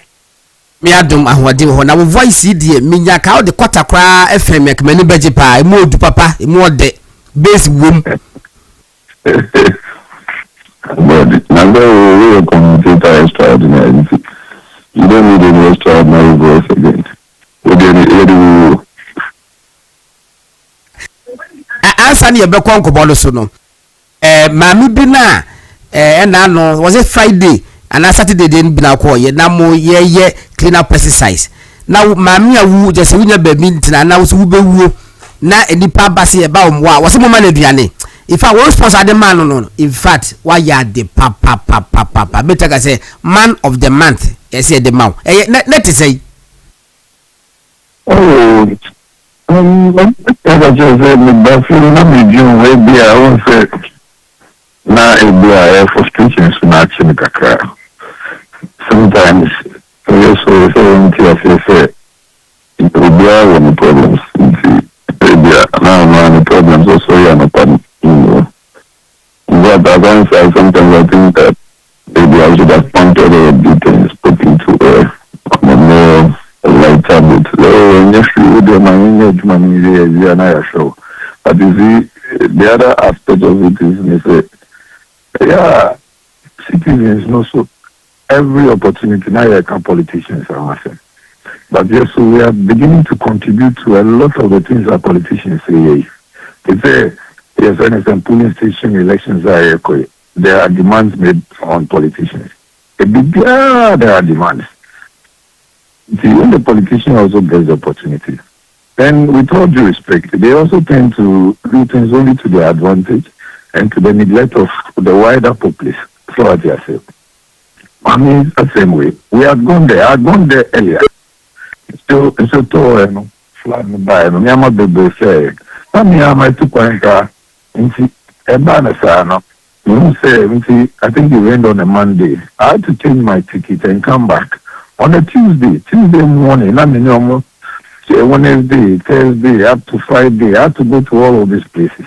mi adom ahwade ho na wo voice die mi nya ka o de kwata kra FM ek mani beje pa emu odu papa emu ode base wom but now we are commentator extraordinary. You don't need any extraordinary voice again. Answer ni ebe kwa nkobolo so no. Mami bi na na no was it Friday and Saturday dey bi na kwa ye na mo ye clean up exercise. Now mami awu just wunya ba mi ntina na wo so wo bewuo na enipa base e ba wo a wo se mo ma na duane. If I was sponsor the man no. In fact, why ya the papa better say man of the month. I say the man. Let it say. Oh, I just said me but na me June we be I won't say na e be a frustration so na action kakra. Sometimes we so until I say it will be one problems. Now the problems also are not but sometimes I think that maybe I should have pointed out details, spoken to her on a more lighter note. Oh, yes, we would have my show. But you see, the other aspect of it is, yeah, citizens know so every opportunity now you can politicians are asking. But yes, so we are beginning to contribute to a lot of the things that politicians say. They say, yes, when some polling station elections are there are demands made on politicians. There are demands. See, when the politician also gets the opportunity, then with all due respect, they also tend to do things only to their advantage and to the neglect of the wider populace. So what you say. I mean, it's the same way. We had gone there. I had gone there earlier. So flat by me. I'm a baby say. I'm a 2 nti eba na sa no you say I think it went on a Monday. I had to change my ticket and come back on a Tuesday morning. I mean almost Wednesday, Thursday up to Friday. I had to go to all of these places.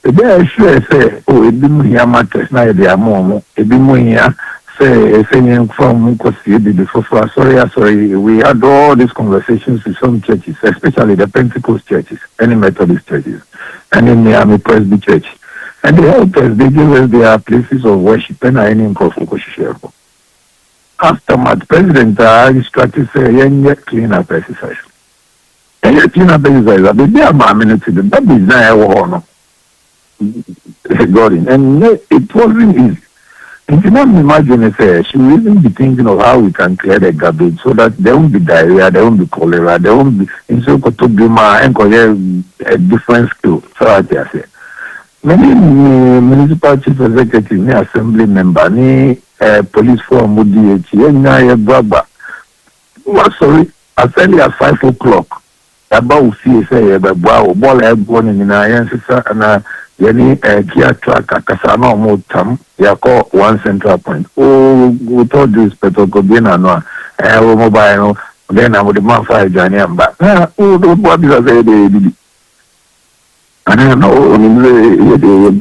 The day I sure say, oh, it didn't hear matters now. They are more. It didn't hear say from before. Sorry. We had all these conversations with some churches, especially the Pentecost churches, any Methodist churches, and in Miami Presby Church. And they helped us, they gave us their places of worship and I didn't call for aftermath, President instructed say, yeah, clean up exercise. And clean up exercise, I'll be there by a minute to the baby now. Gordon, and it wasn't easy. And you not imagine it, she will even be thinking of how we can clear the garbage so that there won't be diarrhea, there won't be cholera, there won't be in so to be a different skill. So I say. Many municipal chief executive, ni assembly member, ni police form, DH, ni Baba. Sorry, as early as 5 o'clock. About see say the ball airborne in and yani Kia track Kasano Motam, Yako one central point. Oh, we told this Petocobina no, mobile, then I would demand 5 Janiam back. Oh, what is a and I know maybe we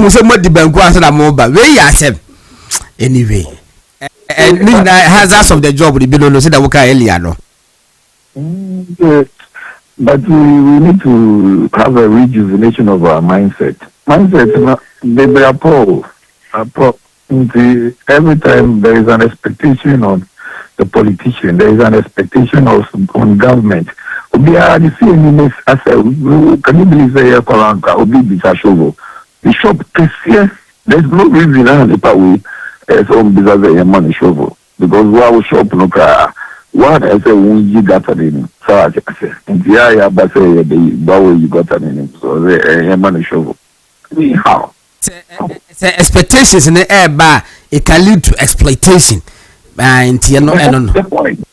say more the bank was na mobile. Where you say anyway. And hazards of the job will be no say that we can earlier no. But we need to have a rejuvenation of our mindset. Mindset, they are poor. Every time there is an expectation on the politician, there is an expectation on government. Can you believe that Obi Bisashovo? The shop there's no reason that we some business money shovel because we will shop no car. What I say when you got a name, so I say, and the area but say the bow you got a name, so the money shovel. How? Expectations in the air bar it can lead to exploitation. And you know, the point.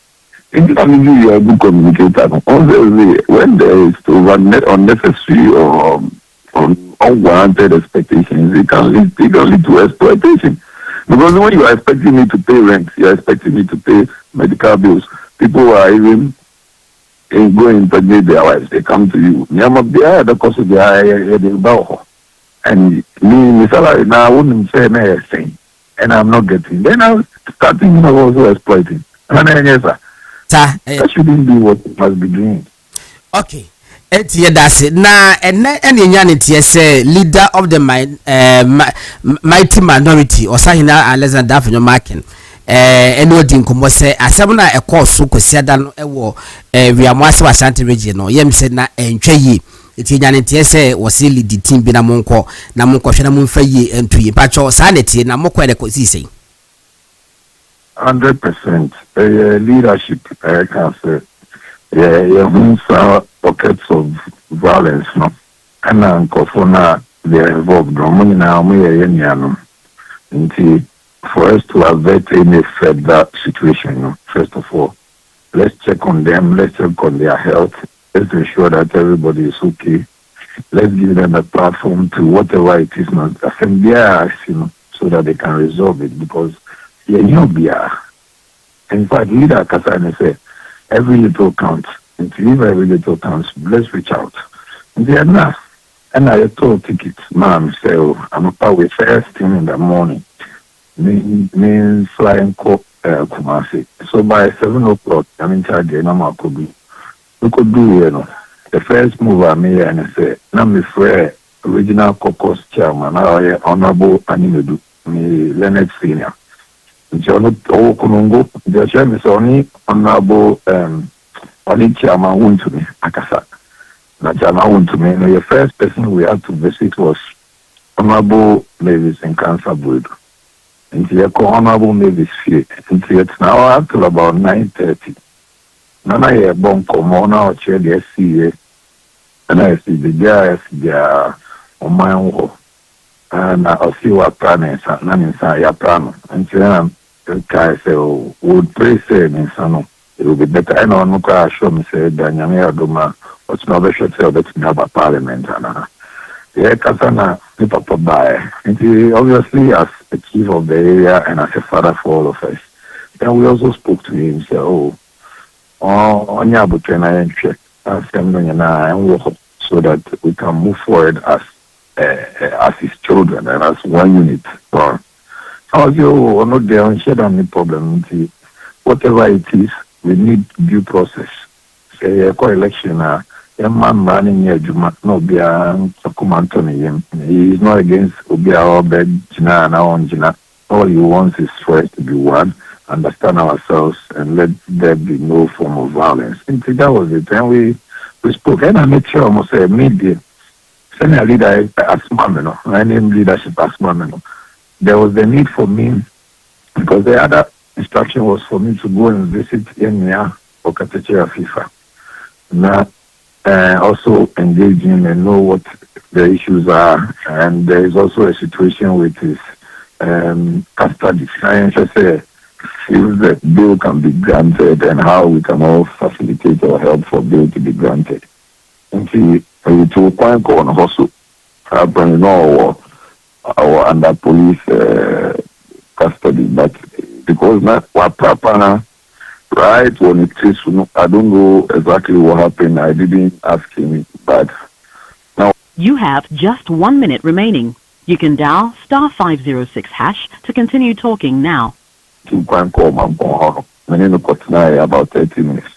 If you are a good communicator, when there is unnecessary or unwarranted expectations, it can lead to exploitation. Because when you are expecting me to pay rent, you are expecting me to pay medical bills. People are even going to impregnate their wives. They come to you. The cost of the and me, salary now I wouldn't say anything, and I'm not getting. Then I'm starting also exploiting. And then yes, sir. That shouldn't be what we must be doing. Okay. That's it. Now, and any say leader of the mighty minority or Sahina Alexander for your marking. And what in Como say, as someone a course so could see that we are Master Ashanti region or Yem said na and Chay. It's in say was silly the team Binamonco, Namonco Shanamun Faye and to Pacho sanity, Namoko de Cosisi. 100% leadership, I can say. Pockets of violence, no, and Kofona they are involved. Money now, for us to avert any further situation, no, first of all, let's check on them, let's check on their health, let's ensure that everybody is okay. Let's give them a platform to whatever it is not, so that they can resolve it because in fact, leader Kasane say every little counts. And to leave every little counts, let's reach out. And they are not. And I told tickets, ma'am, say, I'm about with first thing in the morning. Me flying Kumasi. So by 7 o'clock, I'm in charge of Nama Kobi. We could do, the first move I made and I say, Nami Frere, original caucus chairman, Honorable Animedu, me Leonard Senior. John Okunungo, the chairman is only Honorable only chairman WONTUMI, Akasa. Now chairman WONTUMI, the first person we had to visit was Honorable Mavis in Cancer Board. And the Honorable Mavis Fee. And it's now up till about 9:30. Now I have bon common now chair the SCA. And I see the guys on my own. And I'll see what plan is, none inside your plan. And then I say, would pray say, it will be better. I know no car show me say Danyamia Duma, what's no better tell that we have a parliament. Yeah, Kasana, Papa by. And obviously, as the chief of the area and as a father for all of us. Then we also spoke to him, say, on your book and I check, and work so that we can move forward as his children and as one unit. I was not there and share any problem. Whatever it is, we need due process. Say a co-election, a man running here, Juma, no be a command to him. He is not against Ubia or Bed Jina and on Jina. All he wants is for us to be one understand ourselves and let there be no form of violence. And that was it. And we spoke. And I made sure almost a media. Send a leader as Mameno. I named leadership as Mameno. There was the need for me because the other instruction was for me to go and visit Enya or Kateche FIFA. Now, also engage him and know what the issues are. And there is also a situation with his custody. I say, if the bill can be granted and how we can all facilitate or help for bill to be granted. And see, to a point on also, happen or under police custody, but because not what Papa right when it is, I don't know exactly what happened. I didn't ask him, but now you have just 1 minute remaining. You can dial *506# to continue talking now. To call my boy, my name is about 30 minutes.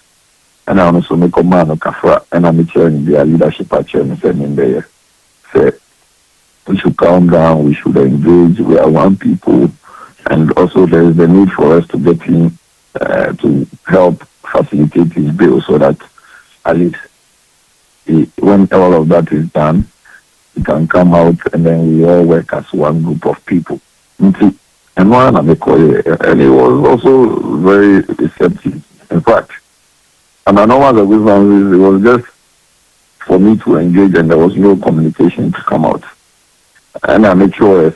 And I also make a man of Kafra and I'm chairing the leadership at chairman in there. Say we should calm down, we should engage, we are one people, and also there is the need for us to get him to help facilitate his bill so that at least when all of that is done, he can come out and then we all work as one group of people. And one and he was also very receptive. In fact, and I know one of the reasons it was just for me to engage and there was no communication to come out. And I made sure in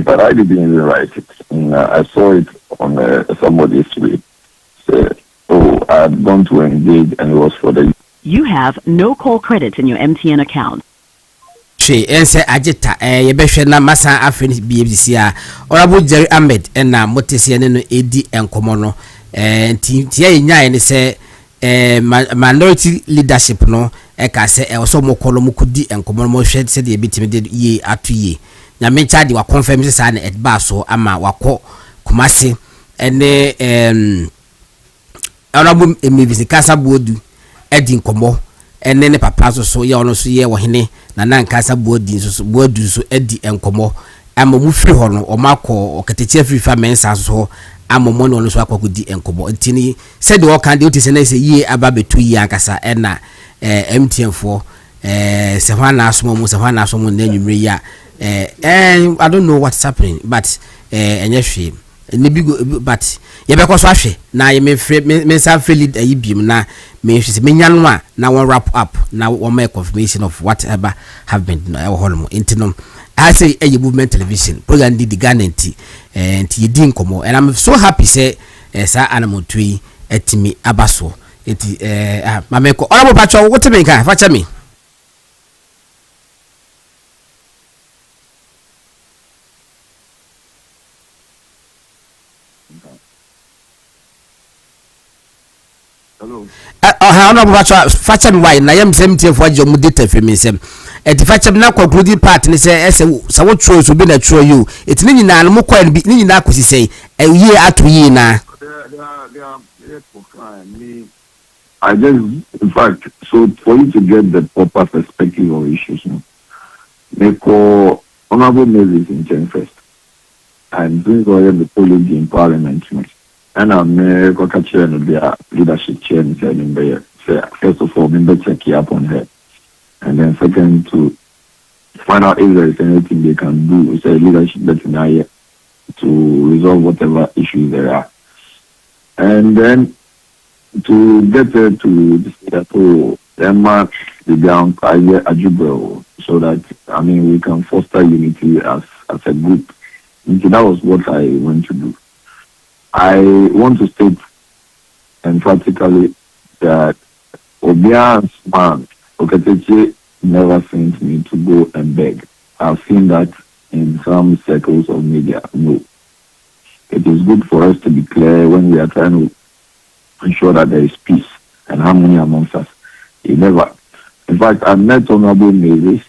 fact, I didn't even write it. And, I saw it on somebody's tweet. Said, I had gone to engage and it was for the... You have no call credits in your MTN account. She ense agita yebehwe na masa afeni BBC a Honorable Jerry Ahmed na motesi ne no edi enkomo no ntia yenyae ne se minority leadership no ka se so mokolo mukudi enkomo no mo hwe se de ebitimi de ye atuye nya mencha de wa confirm se sa na edba so ama wako kumase ene Honorable emibisi kasa bodu edi enkomo ene ne papa so ye ono so ye wo hene na nankasa bodu so edi enkomo ama mu firi ho no o makọ okatechie firi fa mensa so ama mo no so akọkudi enkomo ntini said the work and the otise na say ye aba betu yi akasa ena MTN for se hwana asomo mu se hwana asomo na nwumre ya I don't know what's happening but enye hwe but ye be so ahwe na ye me sa lead ayi biem na me hwe se menya no a na won wrap up na won make confirmation of whatever have been holmo intino I say a movement television program the Ghana nti yedin komo and I'm so happy say sa animal tree etimi abaso eti mameko Honorable Pacho what me ka facha me Hello. Honorable Pacho facha me why na yam semtie for agye mu data femisem eti facha me na concluding part ni say sa wo tro so bi na tro you eti ni nyina no mo kwa ni nyina akosi say ye atu yi na I just, in fact, so for you to get the proper perspective of issues, they call Honorable Moses in Chen first. I'm doing the policy in Parliament, and I'm a chair of their leadership chair in there. First of all, member check up on her, and then second to find out if there is anything they can do, say leadership that to resolve whatever issues there are, and then to get there to the mark the ground so that we can foster unity as a group. And that was what I want to do. I want to state emphatically that Obia's man Oketeche never sent me to go and beg. I've seen that in some circles of media. No. It is good for us to be clear when we are trying to ensure that there is peace and harmony amongst us. He never. In fact, I met Honorable Mavis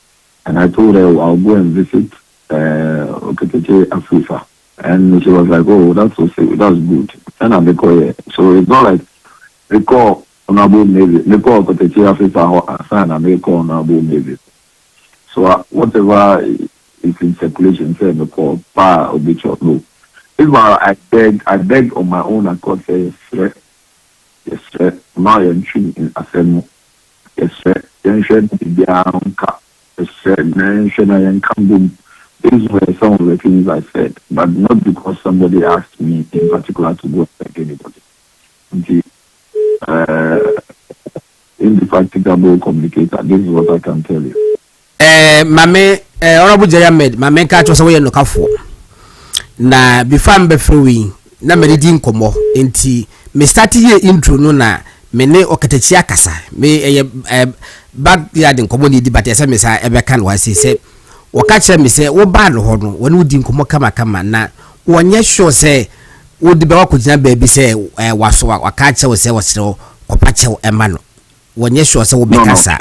and I told her I'll go and visit Oketeche Afrifa. And she was like, oh, that's good. And I'm like, so it's not like they call Honorable Mavis, they call Oketeche Afrifa and they call Honorable Mavis. So whatever is in circulation, say they call Pa or Bishop, no. If I beg on my own accord, say yes, sir. Now you're in Asemo. Yes, sir. Yes, sir. These were some of the things I said, but not because somebody asked me in particular to go like anybody. Indefatigable communicator. This is what I can tell you. Mame, Honorable Jayamed, Mame Kacho Sawe no kafo. Na before mbe free, na me di nkomo. Enti me start ye intro no na me ne okatechi akasa. Me backyard nkomo ni di but ese me sa ebe kan wa se waka kire me se wo ba no ho no woni udi nkomo kama na wonye sure se wo di be wakogina ba bi se waso waka kire wo se wo sere kopa kire ema no wonye sure se wo be kasa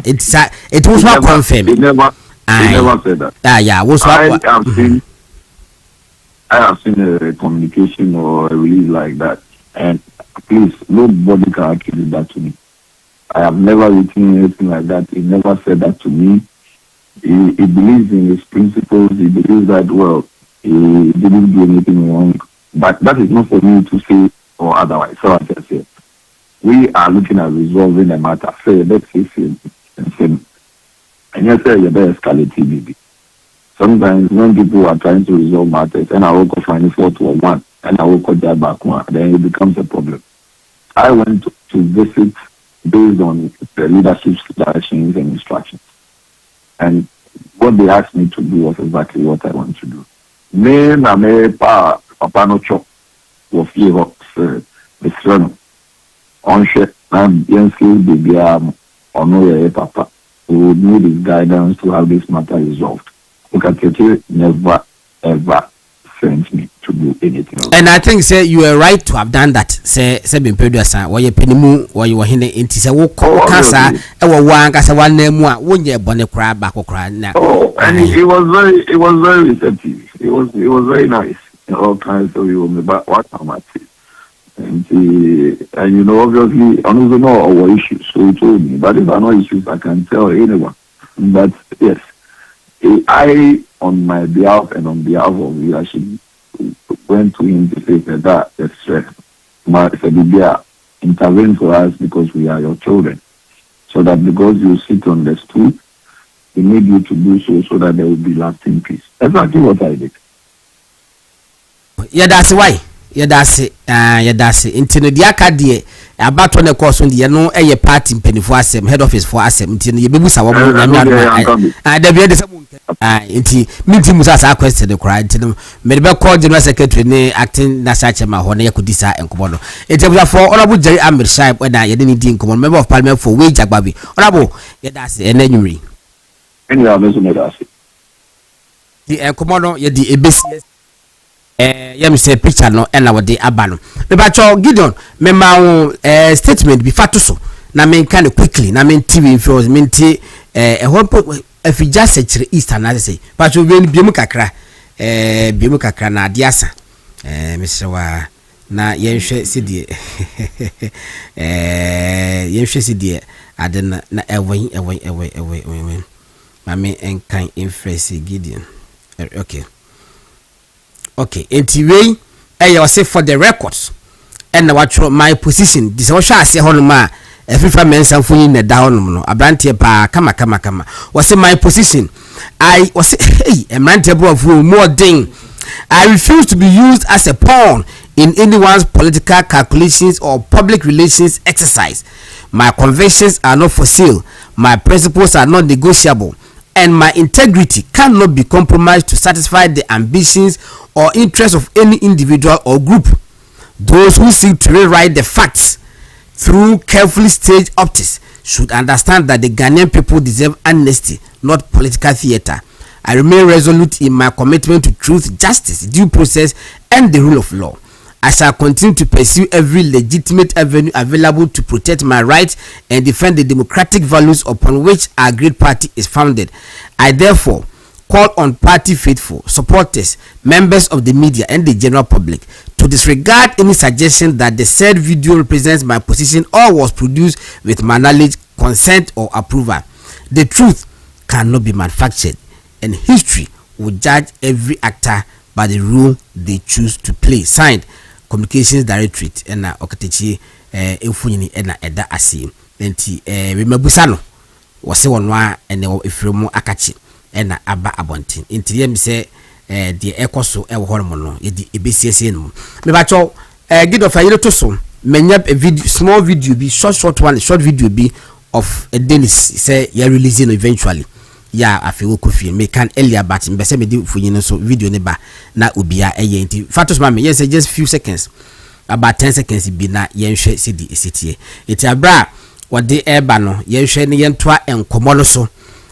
it was not confirmed. He never said that. Yeah, was I have seen a communication or a release like that, and please, nobody can accuse that to me. I have never written anything like that. He never said that to me. He believes in his principles. He believes that, well, he didn't do anything wrong. But that is not for me to say or otherwise. So I can say, we are looking at resolving the matter. Say, let's say, and yes, sir, you better escalate it. Sometimes when people are trying to resolve matters, and I will go find 4-1, and I will call that back one, then it becomes a problem. I went to visit based on the leadership's directions and instructions. And what they asked me to do was exactly what I want to do. Me na me papa no chop wo fie ho Mr. No onhwe na yenski bibia ono ye papa. We would need his guidance to have this matter resolved. Ukatete never ever sent me to do anything else. And I think say you are right to have done that. Say Bimpedu asa wo ye penimu wo ye wo hene enti say wo kasa e wo wan kasa wan na mu a wo nye bone kra ba kokra na. Oh, and it was very receptive. It was very nice in all kinds of you but what am I saying? And you know, obviously, I don't know our issues, so he told me. But if I know issues, I can tell anyone. But yes, I, on my behalf and on behalf of leadership, went to him to say that intervene for us because we are your children. So that because you sit on the stool, we need you to do so that there will be lasting peace. That's exactly what I did. Yeah, that's why. Yadase intino diaka de abato ne course de no eye party mpenifo asem head office for asem intino ye bebusa wo mo na da bia de samu inti minti musa sa question de kra intino me be call general secretary ne acting national chairman ho na yakudisa enkomo no etebusa for honorable Jerry Amir Shaib na ye de ni di enkomo member of parliament for wage agbabi honorable yadase enanyuri eni ya meso me dase di enkomo no ye di ebesi yam say picture no ena wode abano me ba cho Gideon me ma statement bi fatoso na me kan quickly na me TV info me nti afija sechere east na say ba cho biemu kakra na adiasa me sewa na yenhwe sidie yenhwe sidie adena na ewen ma me enkan influence Gideon okay anyway I say for the records and what my position this was ase honoma FIFA mensa funi na down no abrantie pa kama was my position I was hey emrante bro of more thing I refuse to be used as a pawn in anyone's political calculations or public relations exercise. My convictions are not for sale, my principles are not negotiable, and my integrity cannot be compromised to satisfy the ambitions or interests of any individual or group. Those who seek to rewrite the facts through carefully staged optics should understand that the Ghanaian people deserve amnesty, not political theater. I remain resolute in my commitment to truth, justice, due process, and the rule of law. I shall continue to pursue every legitimate avenue available to protect my rights and defend the democratic values upon which our great party is founded. I therefore call on party faithful, supporters, members of the media, and the general public to disregard any suggestion that the said video represents my position or was produced with my knowledge, consent, or approval. The truth cannot be manufactured, and history will judge every actor by the rule they choose to play. Signed, Communications Directorate and Okatechi Efunini and Eda Asi. Nti Mabusa no wose wonwa ene efremu akachi ena aba abontin. Nti yem se the ekoso e wo hono no ye di ebesiese no. Me ba cho give of a to so menya a video, small video be short video be of a Dennis say you releasing eventually. Yeah, I feel coffee me can earlier but me say me di funyi so video ne ba na obia eye nti fatos ma me yes just few seconds about 10 seconds be na yenhwe cd esitie iti abra wode eba no yenhwe ne yentoa enkomo no so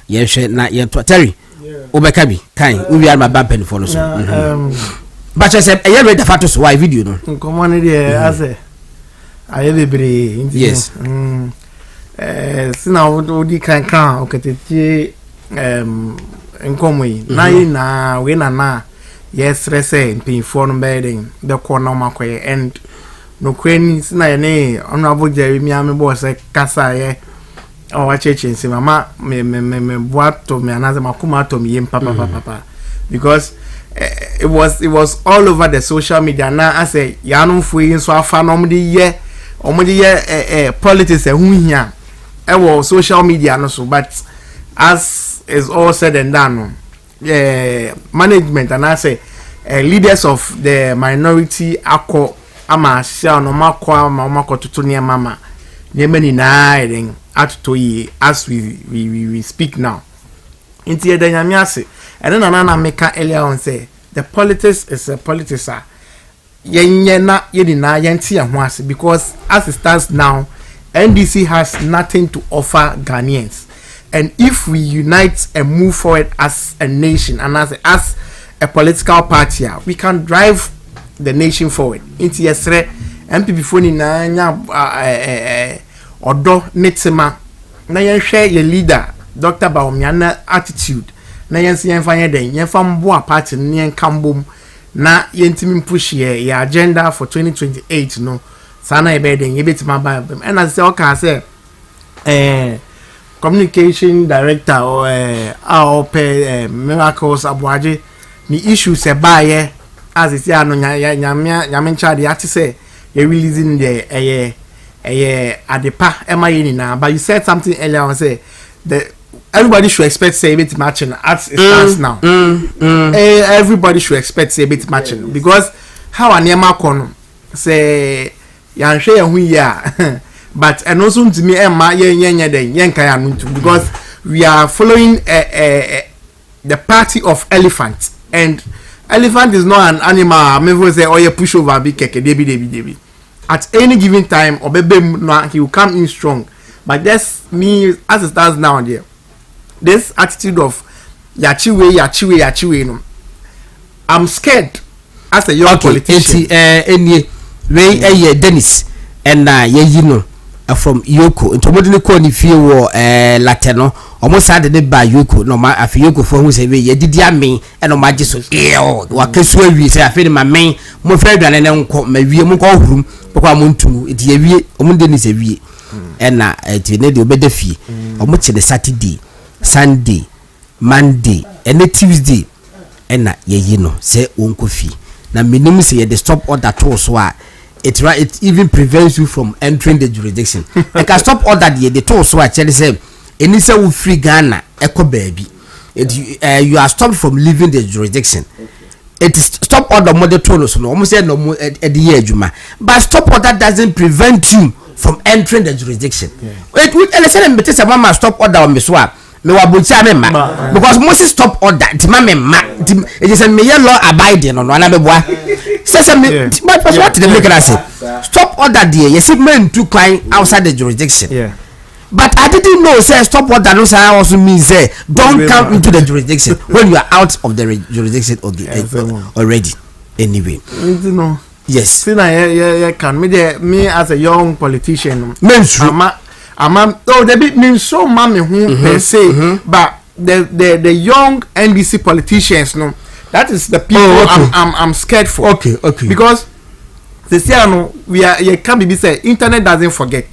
yenhwe na yentoa Terry obeka bi kan we are my bumpen for no so but I said you read the fatos why video no enkomo ne dey ase aye bebre yes sina odi kan oketete enkomo yi na we na yes rese mpinfo no bedding the corner makoye and no kweni sina ye ne honorable Jeremy ame boss kasa ye o wa cheche nsi mama me boato me anaze makuma to me papa because it was all over the social media na I say yanu fu so afa no omde ye politics ehunhia e wo social media no so but as is all said and done management and I say leaders of the minority ako ama sia no mako tutu ne mama ne mani na eden atuto yi as we speak now inti eda nyame ase and na meka earlier on say the politics is a politician yenye na yedi na yenti ho ase because as it stands now NDC has nothing to offer Ghanaians. And if we unite and move forward as a nation and as a political party, we can drive the nation forward. Inti yesre MPP foni na nya odo netsema na yenhwe ye leader Dr. Bawumia attitude na yensi yenfanye den yenfa mbo party ne kambom na yentimi push ye agenda for 2028 no sana ebe den yebetima ba and as say communication director or Miracles Abuaje ni issues e baye as it ya no nyame nchade ati say you releasing the adepa emaye na but you said something earlier on say the everybody should expect say bit matching as it stands now everybody should expect say bit matching because how anema kono say yanhwe ya hu ya but and also to me emma yen kaya nuntu because we are following the party of elephant and elephant is not an animal me say you push over big keke debi at any given time obebem no he will come in strong but that's me as it stands now there this attitude of yachiwe no I'm scared as a young politician we Dennis and ye no from Yoko into modern ko ni fie wo lateno almost had the ba Yoko no ma afi Yoko for who say we ye didi ame e no ma giso wa kesu awie say afi ma men mo fra aduane ne nko ma wie mo ko hurum pokwa mo ntumu enti ye wie o mo Dennis awie e na enti ne de obeda fie o mo che the Saturday Sunday Monday and Tuesday e na ye yi no say wonko fie na minimum say the stop order to so a it even prevents you from entering the jurisdiction. I can stop all that the toll so actually say any say we free Ghana echo baby. You are stopped from leaving the jurisdiction. It is stop all the mother toll so no almost said no more at the year Juma. But stop all that doesn't prevent you from entering the jurisdiction. It would say mama stop order on me swap. Me wa bucha me ma because Moses stop order ti ma me ma it is a me law abiding no na me boa say me but what the make us say stop order there yes men to climb outside the jurisdiction but I didn't know say stop order no say also means say don't come into the jurisdiction when you are out of the jurisdiction already anyway you know yes see na can me as a young politician oh, they be mean so mommy who per se, but the young NDC politicians, no, that is the people I'm scared for. Okay. Because they say no, we are you can't be say internet doesn't forget.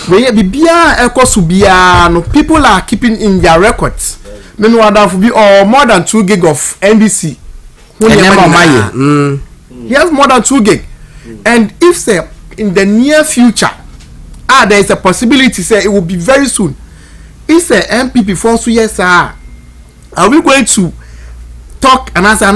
We be no people are keeping in their records. Meanwhile, that will be more than 2 gig of NDC He has more than 2 gig. And if say in the near future, there is a possibility say it will be very soon. If say MPP for 2 years, are we going to talk and answer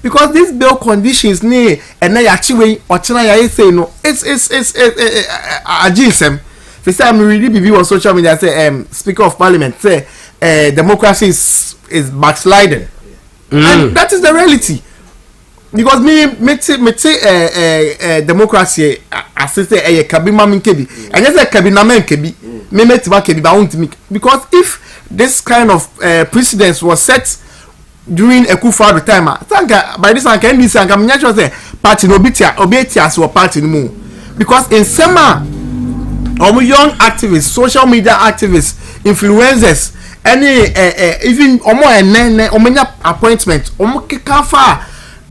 because this bill conditions and then actually or say no, it's a First time we really review on social media say Speaker of Parliament say democracy is backsliding. And that is the reality. Because me democracy assist a kabima min kebi. And yes, a kabina men kebi. Me kebi ba WONTUMI. Because if this kind of precedence was set during a coup for the time, by this time can be say say party no obitia so party no more. Because in summer young activists, social media activists, influencers, any even appointment,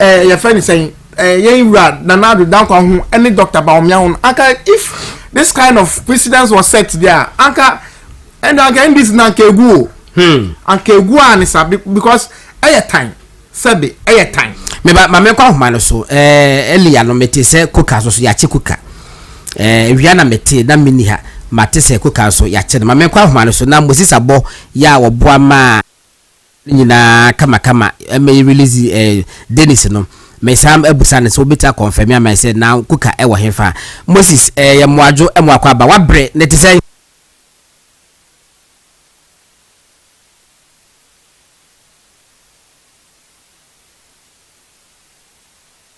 your friend is saying, Nanado down any doctor about if this kind of precedence was set there, and again this Nankegu, because time, Sabi, time. Maybe my man so Elia no mete say cooker so ya cooker. Wiana mete na mini ha mate se kuka so ya che ma menkwa homa so na Moses abo ya wo boa ma nyina kama me release Dennis no me sam ebusa ne so beta confirm am say na kuka e wo hefa Moses ya moadwo e mo akwa ba wa bre ne te say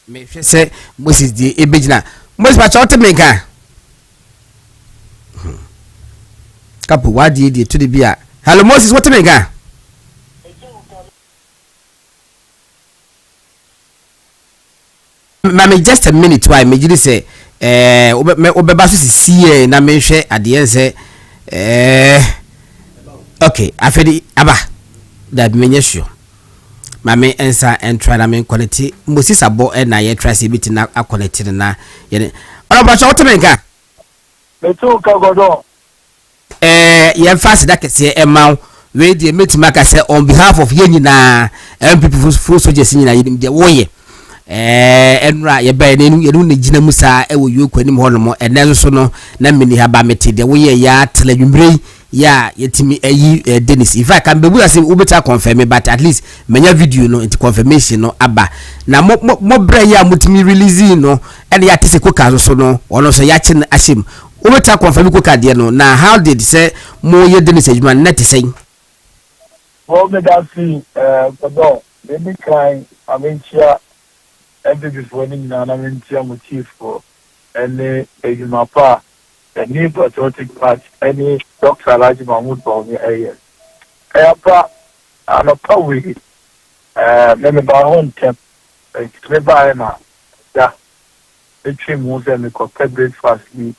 me hwe say Moses di ebegina Moses ba chote mega kapu wadi di to the bia. Hello Moses, what mega? Mami just a minute why me jiri say obeba so sie na me hwe ade say okay afedi aba that me nyesho mami ensa entra na me quality Moses abo na ye try say bit na connect na ye oba so what mega? Me to ka godo ye fast that kese ema we dey meet maka say on behalf of ye nyina people full soldiers nyina ye dem dey woye enra ye ba ne ye no gina musa e wo yoku anim ho no mo enen so no na mini ha ba mete dey woye ya teledwumbre ya yetimi ayi Dennis if I can be say we better confirm but at least menya video no into confirmation no aba na mo bra ya mutimi release no e ya tese koka so no ono so ya chen ashim we better confirm koka de no na how did say mo ye Dennis ejuma net say well me that see godo me kind amentia every before ni na amentia mo chief for any ejuma pa any patriotic party any Dr. Alhaji Mahmoud Bawumia area pa anopa we me ba hon temp me ba na ya etwi mu se me ko breakfast ni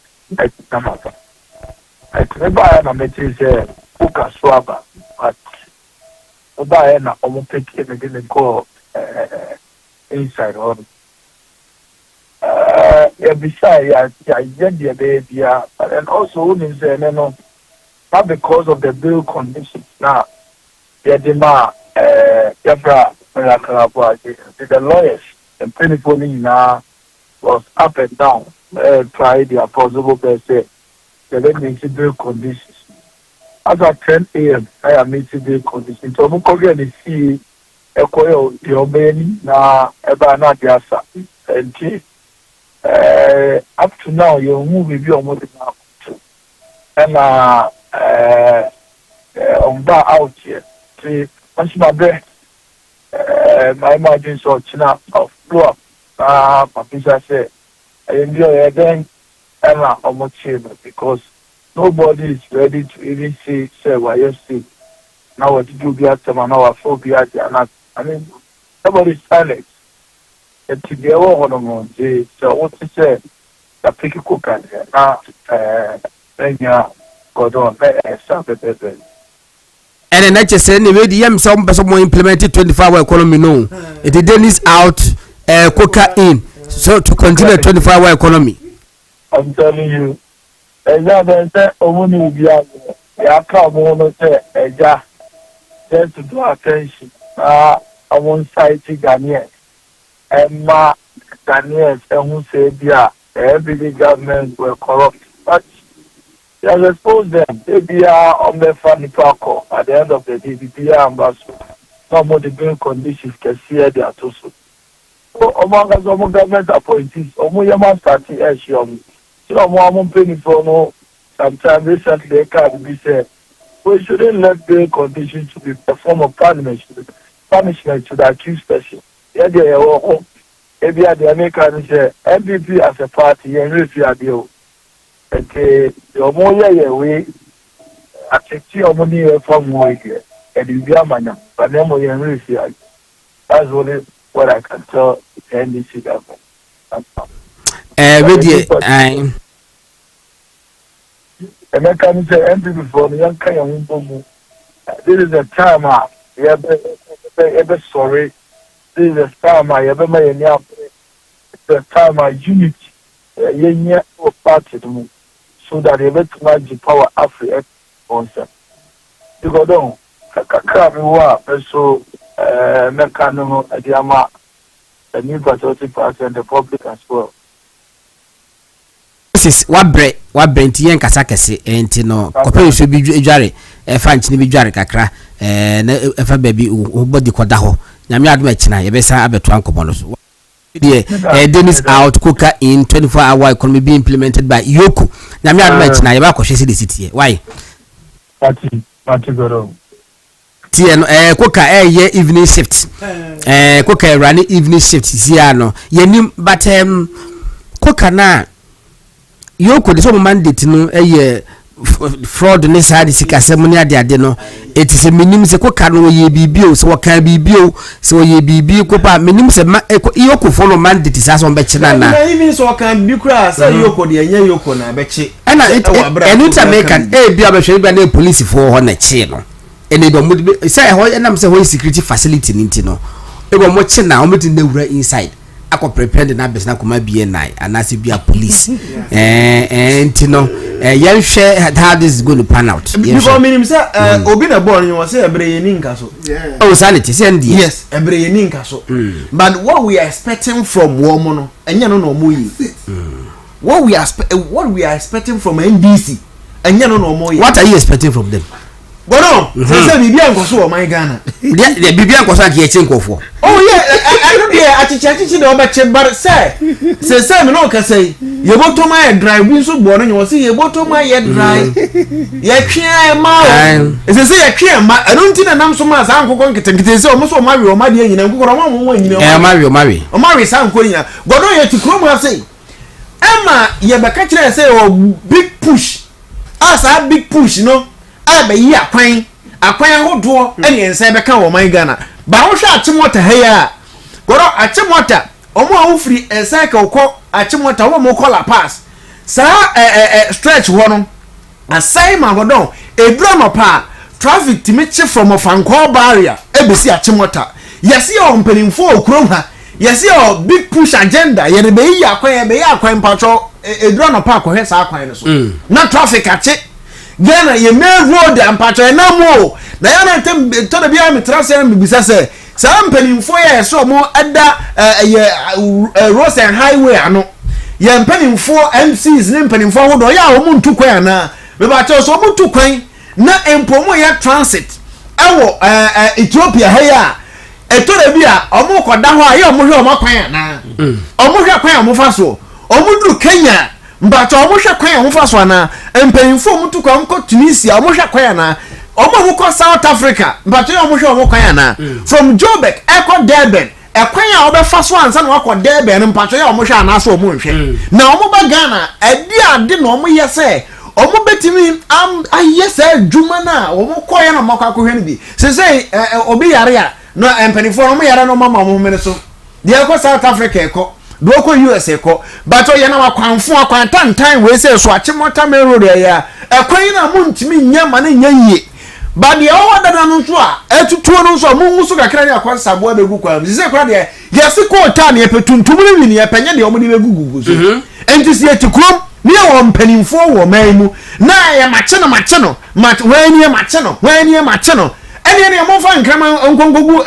tamata me ba na me ti se uka swaba but oba na omo peki me de go inside on beside and also no not because of the bill conditions now the lawyers and people now was up and down try their possible best say the bill conditions as at 10 a.m. I am meeting bill conditions so I'm going to see your many na eba na diasa and up to now you move be almost and on that out here see once my breath my margin so china of blow up my pizza say I enjoy again and almost because nobody is ready to even say why you see now what to do be at some now for be at and I mean nobody's silent. It's the one so what to say the picky cook and then God on and then I just say anyway the some more implemented 24-hour economy no it Dennis out coca in so to continue 24-hour economy. I'm telling you and then say only be out come on say just to do attention on site Ghanaians. And Ghanaians who say every government were corrupt. But they have exposed them. They are on the funny park at the end of the day. They are ambassador. Some of the green conditions can see they are too soon. So among us, government appointees, Omoyama starting Eshion. So I'm paying for no. Sometime recently, they can't be said. We shouldn't let the conditions to be a form of punishment to the accused person. Yeah, they are home. Maybe the American say MVP as a party and refuse deal. And the Omoya way, I take your money from here. And you be a man, but no more and refuse. That's only what I can tell the NDC government. American say MP before the young Kayan. This is the time ever sorry. This is the time I ever made the time I unity party so that they better manage the power Africa concept. You go down, Kakami so Mekano Adiama, the new patriotic party and the public as well. What brent yen kasakese entino kopere so bi dware fa nchine bi dware kakra na fa baby body koda ho nyame adom akina ye besa abeto ankomo no so Dennis out cooker in 24-hour economy be implemented by Yoko nyame adom akina ye ba kohwe se the city why party goro tie cooker ye evening shift cooker run evening shift sia no ye nim but cooker na Yoko de so mandate no fraud ne sa de sikasem ne ade no it is a minimum se koka no ye bibio so waka bibio so ye bibi ko pa minimum se Yoko follow mandate sa so be china na even so waka bi kura say Yoko de enya Yoko na be chi enu ta mekan bia be hwe bia na police for ho na chi no ene do mo say ho enam say ho security facility ninti no e bo mo chi na o metin na wura inside ako prepare na bes na koma bie nai anase bia police ntino yen hwe how this is going to pan out because minim say obi na born you say ebre yeni nka so oh sanity say ndi yes ebre yeni nka so but what we are expecting from woman no enye no mo yi what we are expecting from NDC enye no mo yi what are you expecting from them Bono, say bibia nkoso o my Ghana. The bibia nkoso ake eche nkofo. Oh yeah, I don't dey achichi dey obache but say me no ka say ye boto my dry bi so bo no you say ye boto my dry. Ye twa ma o. Say ye twa ma, I don't think na nam so ma sa nkokon kitenkite say o mo so ma we o ma de nyina nkokoro ma mo nyina. O ma we sa nkokoro nyina. Bono ye tikrom ha say Emma ye be ka kire say o big push. Asa big push no. Abe yi akwan hodo ene ense be kan wo man Ghana ba wo hwa achimota ha ya goro achimota omo awufri ense ka ukọ achimota wo mo call pass sa stretch wo no asai ma godon edura no pa traffic timiche from ofanko barrier ebesi achimota yesi o mpelimfo okrom ha yesi o big push agenda ye be yi akwan pacho edura no pa ko hwe sa akwan no so na traffic ache Ghana ye main road ampacho na mo na ya na tem to da bia metrase na bibisa se sa mpanimfo ye so mo ada roads and highway ano ye mpanimfo MCs ne mpanimfo hodo ya o mu ntu kwan na be ba cho so mu ntu kwan na empomo ya transit ewo Ethiopia ha ya eto da bia o mu koda ho a ye o mu hwe o makwan na o mu hwe kwan o mu fa so o mu duru Kenya Mbacho omo hwe kwan ho fa so na empanimfo mu tukwa mko Tunisia omo hwe kwan na omo mu ko South Africa mbacho omo hwe omo kwan na from Joburg eko Durban ekwan a obefa so ansa na akọ Durban mbacho ya omo hwe ana so omo hwe na omo ba Ghana ade na omo yese omo betimi ayese djuma na omo koye na makwa ko hwe ni bi se obi yare a no empanimfo omo yare no mama omo mene so de eko South Africa eko Doko USA ko but o ye na wakwanfo akwantantan we say so achimota me road ya ekwan na mu ntimi nya ma na nya yie but de o wadada no so a etutuo no so mu nso kakra ni akwansabo abegu kwa ze kwa de yesi ko ta ne petuntum ni ni epenye de omo de begugugu so enti si etikrom ni e wo mpanimfo wo man mu na ye mache no wani e mache no ene mo fa nkrama nkonkogu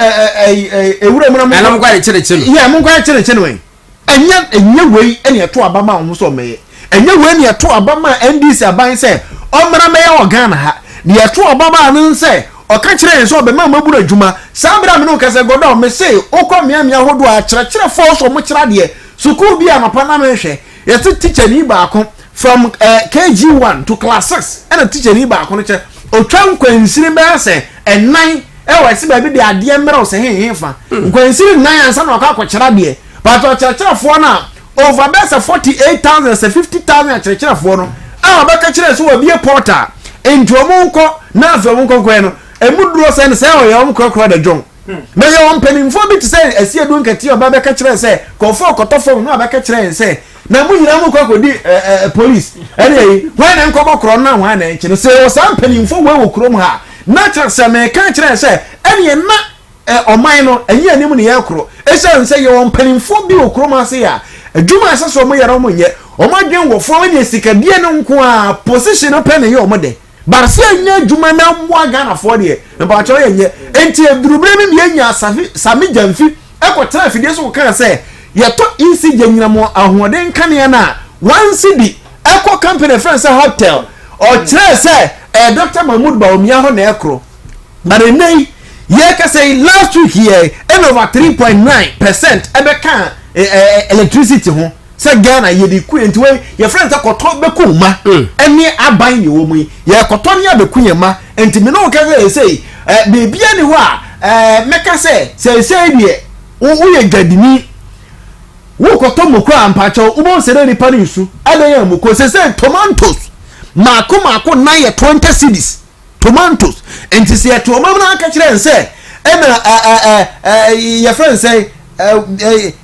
ewura mu na mo ana mo kwa chere chere yeah mo kwa chere chere we enya wei ene eto abama ho so meye enya wei ene eto abama NDC aban se omra meye o Ghana ha de eto abama no se o ka chere so be ma mabu na djuma sambra me no ka se godo me se okọ mia hodo a chere for so mo chere de sukuu bi amapa na me hwe yete teacher ni ba akon from KG1 to class 6 and teacher ni ba akon che otwa nkwansiri be se enan wa se ba bi de ade mmere o se hefa nkwansiri nan ansa na okọ chere de but o chere for na over best 48,000 se 50,000 chere for no a ba ka chere so wa bi portal enjomo nko na afa nko ko no emuduro se ne se o ye om krokro da jon me ye on penimfo bi ti se asie du nkati oba be ka kire se ko fo kotofo no ba ka kire se na mu nyina mu ko di police ene when na nko bokro na ho na nchi se o sam penimfo we wo krom ha na kire se me ka kire se ene na oman no enye anim ne ye kro e se ye on penimfo bi wo krom ase ya adwuma ase so mo ye ro mo nye o ma dwen wo fo ne sikadie no nko a position no pe ne ye o mo de barse anya djuma na mwa Ghana for de ba cho ye enti edurubere mi nya sami jamfi ekota afide so kan se ye to isi janyina mo ahoden kane na one city eko company friends hotel o kire se Dr. Mahmoud Bawumia ho na ekro but nei ye ka say last week here and over 3.9% ebeka electricity ho se Ghana ye di ku enti we ye friends akoto beku ma eni aban ye wo mu ye koto ne abeku ye ma enti me no ka say bebia ni ho a meka say die wo ye gadini wo koto moku ampacho wo bon sere ni pani su adan moku say tomatoes mako na ye 20 cedis tomatoes enti se to ma na ka kire say ye friends say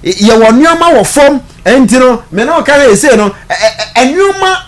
ye wonnyoma wo fom enti no me no ka say no enwuma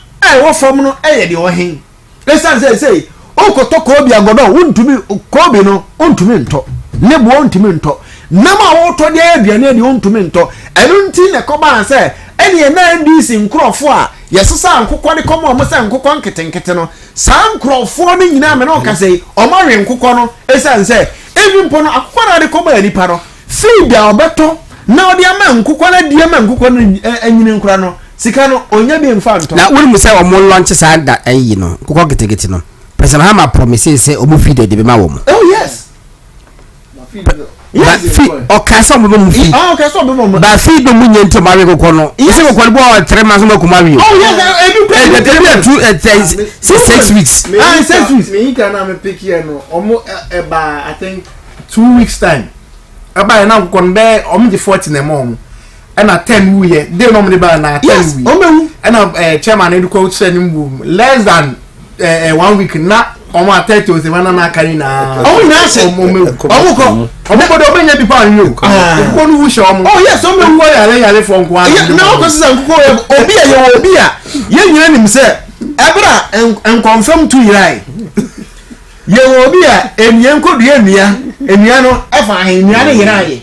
wo fom no ye de wo hen lesan say okoto ko bi agodo wontumi ko bi no ontumi nto ne bo ontumi nto na ma wo to de aduane de ontumi nto enu nti ne ko ba say ene na NDC nkrofo a yesesa nkokọ de komo mo say nkokọ nketenkete no saa nkrofo ni nyina me no ka say o ma hwe nkokọ no esan say even pono akokọ na de komo ani pa no feed a obeto na odi ama nkukwa na die ama nkukwa no anyine nkura no sika no onya bi mfa nto na wuri mu say o mo launch sa da ayi no nkukwa gitigiti no person ha ma promise say o mo feed de be ma wo mo oh yes yes feed o ka so mo mo feed oh ka so mo mo ba feed mo nye nto ma we kokọ no ise kokọ bo 3 months mo ko ma wi oh yes e 6 weeks ah 6 weeks me kana me pick here no omo eba I think 2 weeks time aba na nkon be omdi 40 na mom na 10 wu ye dey no mde ba na 10 wu omewu na chairman educo say nimbu less than 1 week na omo 30 o se na kari na oh na se omo ko do benya bi pa nyo ko no wu she omo oh yes omewu yare for nko an na ko sisa nkuko obi a ye nyina nim se ebra en confirm to yirai ye obi a enien ko dua enua no efa enua ne yirai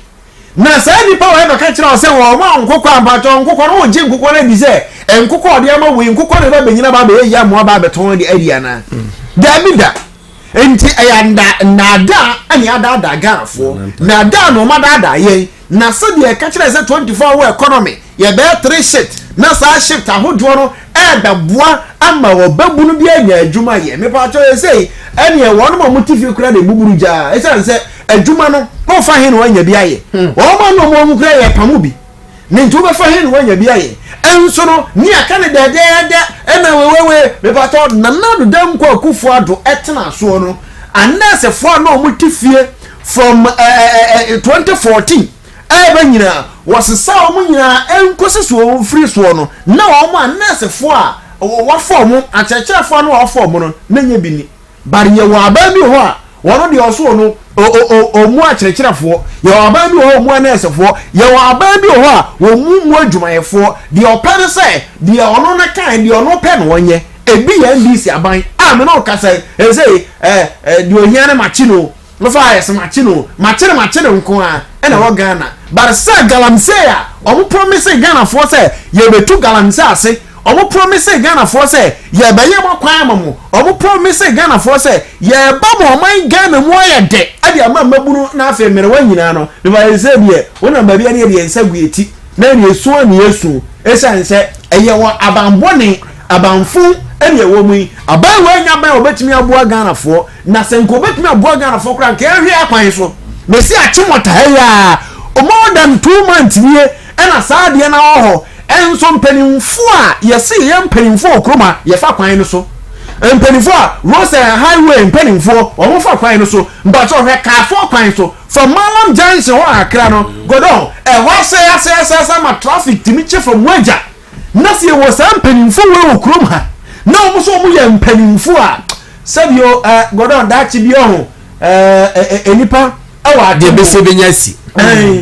na say ni power e ka kira o se wo ma nkokọ abacho nkokọ no je nkokọ na bi se nkokọ de ama we nkokọ ne ba benyina ba be ya mo ba beton de area na da mida enti ayanda nada ani ada garafo nada no ma da ye na se de ka kira se 24 hour economy ye be 3 shift na sa shift ahodo no e da boa ama wo babunu bi anya adwuma ye me pa cho ye sei ene e won mo mutifi kura de buburu ja e se adwuma no ko fa hin no anya bi aye o ma no mo mu kura ye pamu bi ne ntu be fa hin no anya bi aye enso no ni aka ne dede ena wewe me pa to nanadu dam ko akufu ado etena so no anase fo no mutifie from 2014 ebe nyina wasesa o nyina enkosi so free so no na o ma anase fo a wa form achechera fo no wa form no nanya bi ni bari ye wa ba bi ho a wono de oso no o mu achechera fo ye wa ba bi ho mu anase fo ye wa ba bi ho a wo mu adwumaye fo de opere se de ono na kan de ono pe no onye ebi ya ndisi aban a me no ka se e say de ohia na machino no fa yes machino machire nko a ena wo Ghana but say galamsey a omo promise Ghana for say ye betu galamsey ase omo promise Ghana for say ye be ye mo kwan mo omo promise Ghana for say ye ba mo man Ghana mo ye de ade ama mabunu na afa mere wanyina no de ba say be wona ba bia ne de nsa gueti na ne esu ani esu esan se eye wo abambone abamfu ene wo mu aban wanya ban obetimi aboa Ghana for na senko obetimi aboa Ghana for kran ka ehwe akwan so me si achimota heya more than 2 months nie ena saade na ho enso mpanimfo a yesi ye mpanimfo okroma ye fa kwan no so mpanimfo a Rose highway mpanimfo omo fa kwan no so mbacho hwe ka fo kwan so from Malam Junction ho akra no godon ho say ma traffic timiche from Waja na se wo sa mpanimfo we okroma na omo so omo ye mpanimfo a sabio godon da chi bi ho enipa awa de be se benyasi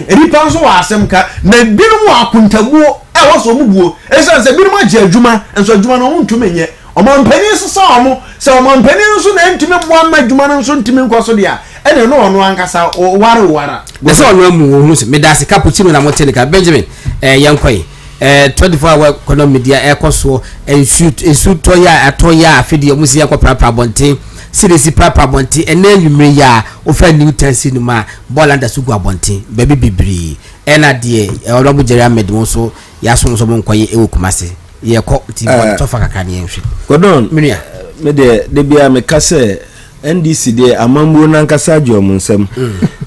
enipa so wa asem ka na binom akuntaguo so mubuo esa se binom age adwuma enso adwuma no wontumi nye omampani so sa omo se omampani so na ntumi mo amma adwuma no so ntumi nkoso dia ene no ono ankasa wara de se ono amu wo hu se medase cappuccino na motenika Benjamin yankoi 24 hour economy dia ekoso ensu toya atoya afidi omusi yakọ prapra bonten serisi prapra bonten enanwumre ya ofa new tensi numa bolanda sugu abonten baby bibiri ena de olomu Jerry Ahmed won so ya so nkoye ewo kumase ye ko ti bon to fa kaka ne enhwe godon me de bia me kase NDC de amambo na nkasa jom nsem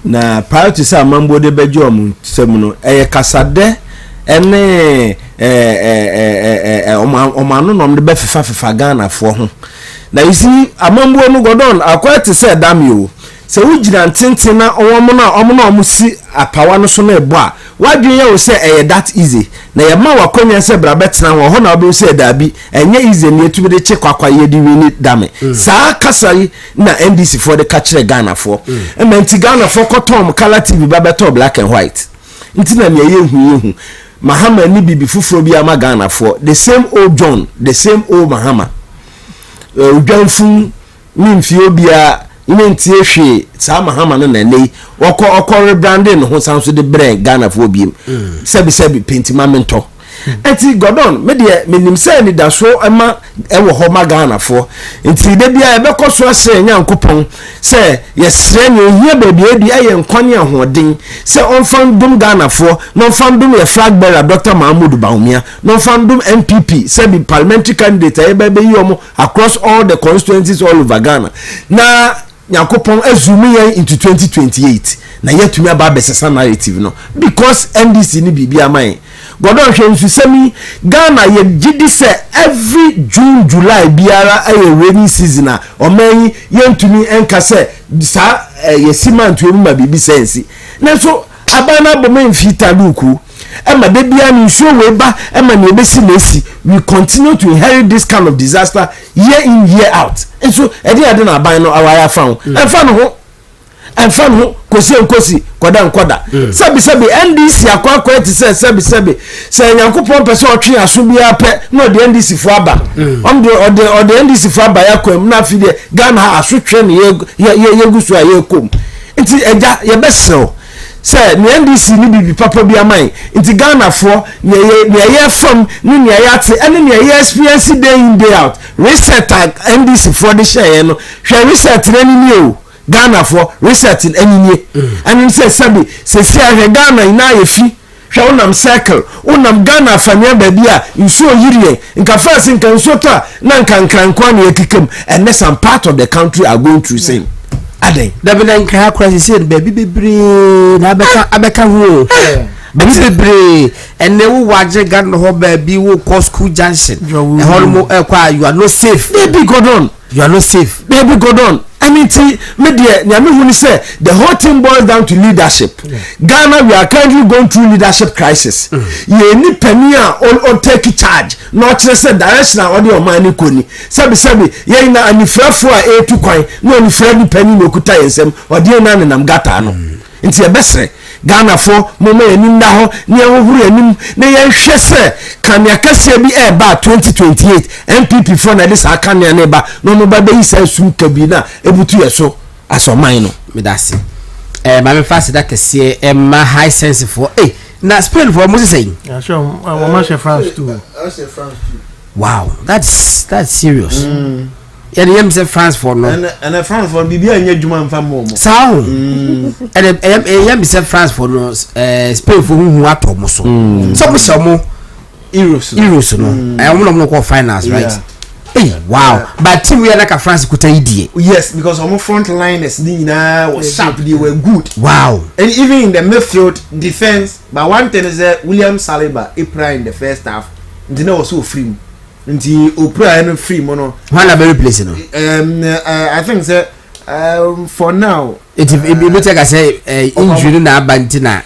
na prior to say amambo de bejom nsem no eye kasade ene omanu nom de be fefa Ghana fo ho na isi amambo no godon akwati say damio se wujina ntenten na omo si apawa no so na ebo a wadwen ye wo say that easy na ye ma wakonya say bra betena ho na obi say dabi enye easy ne etu de che kwakwa ye di wi ni dame saa kasari na NDC for the catch Ghana for ementi Ghana for kotom color TV ba beto black and white ntina ne ye hu Mahama ni bibi fufuro bi ama Ghana for the same old John the same old Mahama udwanfu ni mfio bia ine ntie hwe sa Mahama no na nei okọ rebranding ho sanso de brand Ghana for biem sebi pentima mento enti godon me de menim say ni da so ema ewo ho ma Ghana for enti de bia ebe koso ase nyankopon say yesre ni ohia ba bia di aye nkwane ahoden say onfan dum Ghana for no fan dum ye flag bearer Dr. Mahmoud Bawumia no fan dum MPP say be parliamentary candidate ebe be yomo across all the constituencies all over Ghana na Nyakopon azumi yen into 2028 na yetumi aba besesa narrative no because NDC ni bibia man godon hwensu semi Ghana ye gidi se every June July biara aye rainy season a oman yentumi enka se sa yesimantu emu ma bibi sense na so abana bomen fita luku ema de bia ni show we ba ema na ebesi nesi we continue to inherit this kind of disaster year in year out and so ade na aban no awaya fan enfan ho kosi koda sabi NDC akwa ti sabi say Nyankopon pese otwe aso bia pe no de NDC fu aba de NDC fu aba yakwam na afide Ghana asotwe ne ye gusu ayekom nti eja ye besew say ni NDC ni bibi papa bi amai nti Ghana for ne ye from ni ne ye ate ene ne ye experience day in day out reset NDC for the share no hwe reset na ni o Ghana for reset in any and say sabi say Ghana ina ye fi hwe unam circle unam Ghana fanya ba bia nso yire nka first nka nso ta na nka nkranko na yekikem and some part of the country are going through same adai dabena nka akwasi say baby bebre na abeka ho baby bebre ene wo waje Ghana ho baby wo call school junction e holmo kwa you are not safe baby godon you are not safe baby godon I mean, media, Nyame say the whole thing boils down to leadership. Ghana, we are currently going through leadership crisis. You need Penia or take charge. Not just a direction or the money koni. Sabi, ye na ani frafo a to coin, no ni fredi penny no kuta yensem, or dear nan and am gata no. Into your best Ghana for mama enim na ho ne ehuru enim na ye hwe se kan ya kase bi e ba 2028 MPP for na this aka ne ne ba no no ba be isa sum kabi na ebutu ye so asoman no medase ma me fast da kase ma high sense for na Spain for mo say yeah sure wo ma she France too wow, that's serious. And yam say France for no and France for bibia nya dwuma mfa mo sao and yam say France for no Spain for hu atom so so mo se mo Euros no no call finals, right? Hey, wow. But team we are like a France kuta idie. Yes, because our front liners was sharp, they were good. Wow. And even in the midfield defense, but one thing is that William Saliba, April in the first half, did not so free. Until Oprah and free mono. One a very place, no. I think that for now it like I say injury na bantina.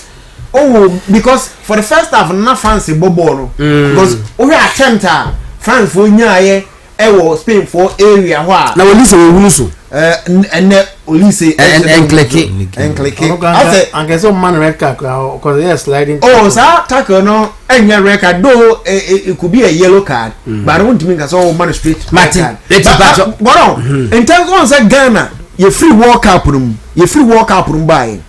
Oh, because for the first half not fancy bobo because we attempt France for nyaye Spain for area wa na Olise we hunu so and Olise and click I guess some man red card because they are sliding. Oh, sir, tackle no any record though it could be a yellow card, but I want to make us all man straight Martin. In terms of Ghana, you free walk up room by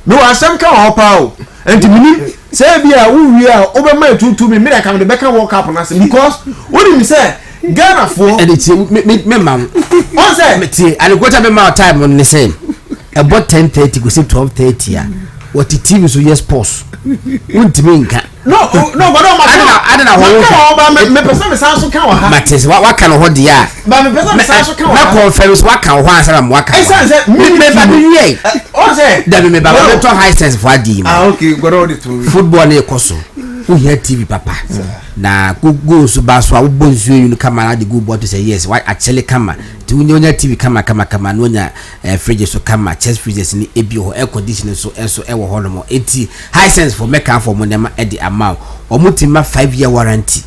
no asem ka hopa and to me say bia we are over my 2 me I come the back walk up na because what you say Ghana for and it's me mam on say me and go to me my time on the same about 10:30 go say 12:30 ya what the TV so yes pause wontimi nka no but I don't know how me person me san so kan wa ha matters what can hold dia but me person me san so kan wa na conference what can ho answer am what can me ba be on say that me ba be to high sense for adi okay go all the two football na ekoso who hear TV papa na go so ba so a wo bonsu yu camera the go board to say yes why actually camera to unya TV camera no nya fridge so camera chest freezers ni ebi ho air conditioning so enso e wo ho no mo enti high sense for make am for mo dem e di amount omutima 5-year warranty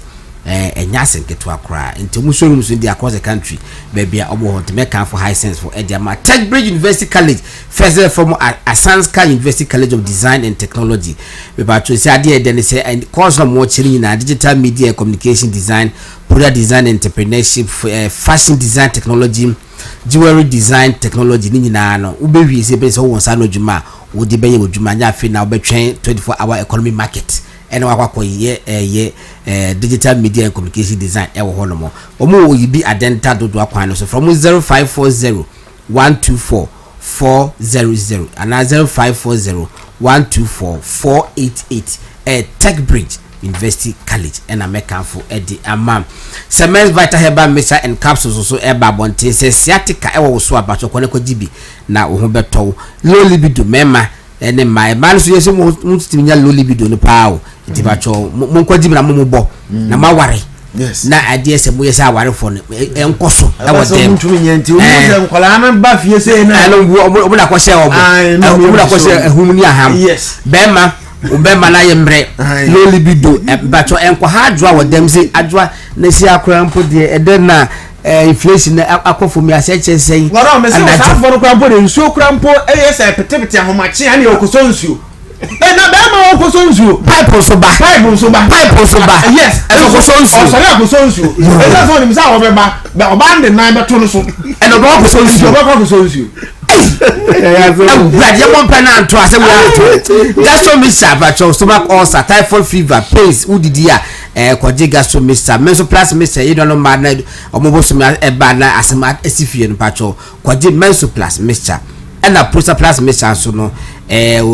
enya senketo akra enti omusorum so di across the country baby obo ho to make am for high sense for e di amount Tech Bridge University College first from Asanska University College of Design and Technology we ba to say ade e say and course no mo chiri na digital media and communication design, product design entrepreneurship, fashion design technology, jewelry design technology ni nyina no ubewi se be so won sa no djuma wo de beye wo djuma nya afi na wo betwen 24-hour economy market ene wakwa ye digital media and communication design e wo hono mo omo wo yibi identity dodo akwan no so from 0540 124 400 and 0540 124 488 Tech Bridge University College and American for Eddie Amam. Semens Vita Herbal Mixture and Capsules also Eba Bonte says Sciatica ever was so about Koneko Jibi na Uhubeto low libido mema and my man so yes mustinya low libido no power itibacho munko jibi na mumubo na maware yes na idea se mo yesa aware for enkoso e wo dem ntumi nyanti o mo nkwala na ba fie se na omo na kwose omo na kwose ehumni aham yes bema ubema na yembre low libido bacho enko ha adwa wo dem se adwa na si akora mpo de eden na inflation akofo mi aseche sei wara me se sa for krampo de nsuo krampo ese petepete ahomache ani okoso nsuo na bema okoso nsuo pipe so ba yes okoso nsuo o sori okoso nsuo esa so ni mi sa wo be ba oba nde nan be to no so and okoso nsuo Brad, you want pen to us. Gastro Mr. Bacho, stomach ulcer, typhoid fever, pains, Udidia, Quadi Gastro Mr. Mensoplas Mr. You don't know my night or mobile banner as a mat Esifian Pacho, Quadi Mensoplas Mr. And a Prosoplas Mr. Sono,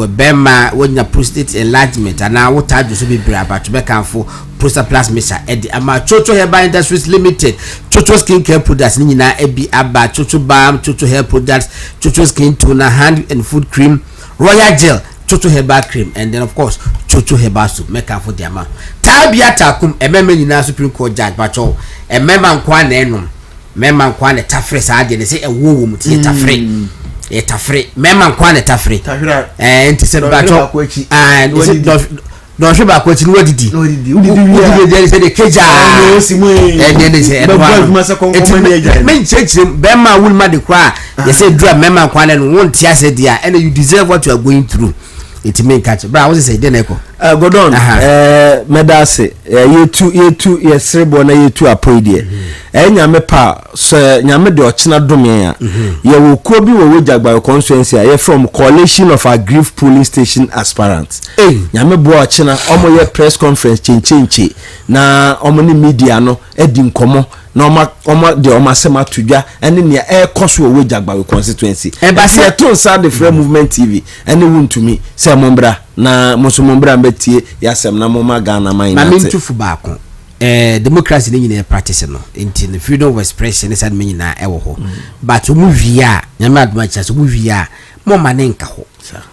Bema, when your prostate enlargement, and now what time to be brave about to make for Prosoplas Mr. Eddie Ama Chocho Herbal Industries Limited, Chocho Skincare Products, Nina Ebi Abba, Chocho Balm, Chocho Hair Products, Chocho Skin Toner, Hand and Food Cream, Royal Gel, Chocho Herbal Cream, and then of course Chocho Herbal Soup, make for the amount. Tabia Takum, a member in our Supreme Court Judge, Bacho, a member and Kwan Enum, member and Kwan a Tafres, I did say a womb, Tafre. Etafre mema nkwane tafre enti se bacho and was it don't show back what you did there say the keja and then they say men church bema will ma de kwa they say drum mema nkwane no won tia say dia and you deserve what you are going through it may catch bra was say deneko Godon medase yetu yesrebo na yetu apoidie nyame pa so nyame de ochina dome ya ye wo ko bi wo Jagba constituency ye from coalition of aggrieved polling station aspirants nyame bo ochina omo ye press conference chinchinchi na omo ni media no edi nkomo na omo asema tudwa ene ne koso wo Jagba constituency e se to sa the free movement TV ene wontumi se mombra na musumombra mbetie yasem na moma Ghana man na mintufu baako democracy ni nyina practice no into the freedom of expression is admin na ewo ho but omu via nyama admacha so omu via mo manenka ho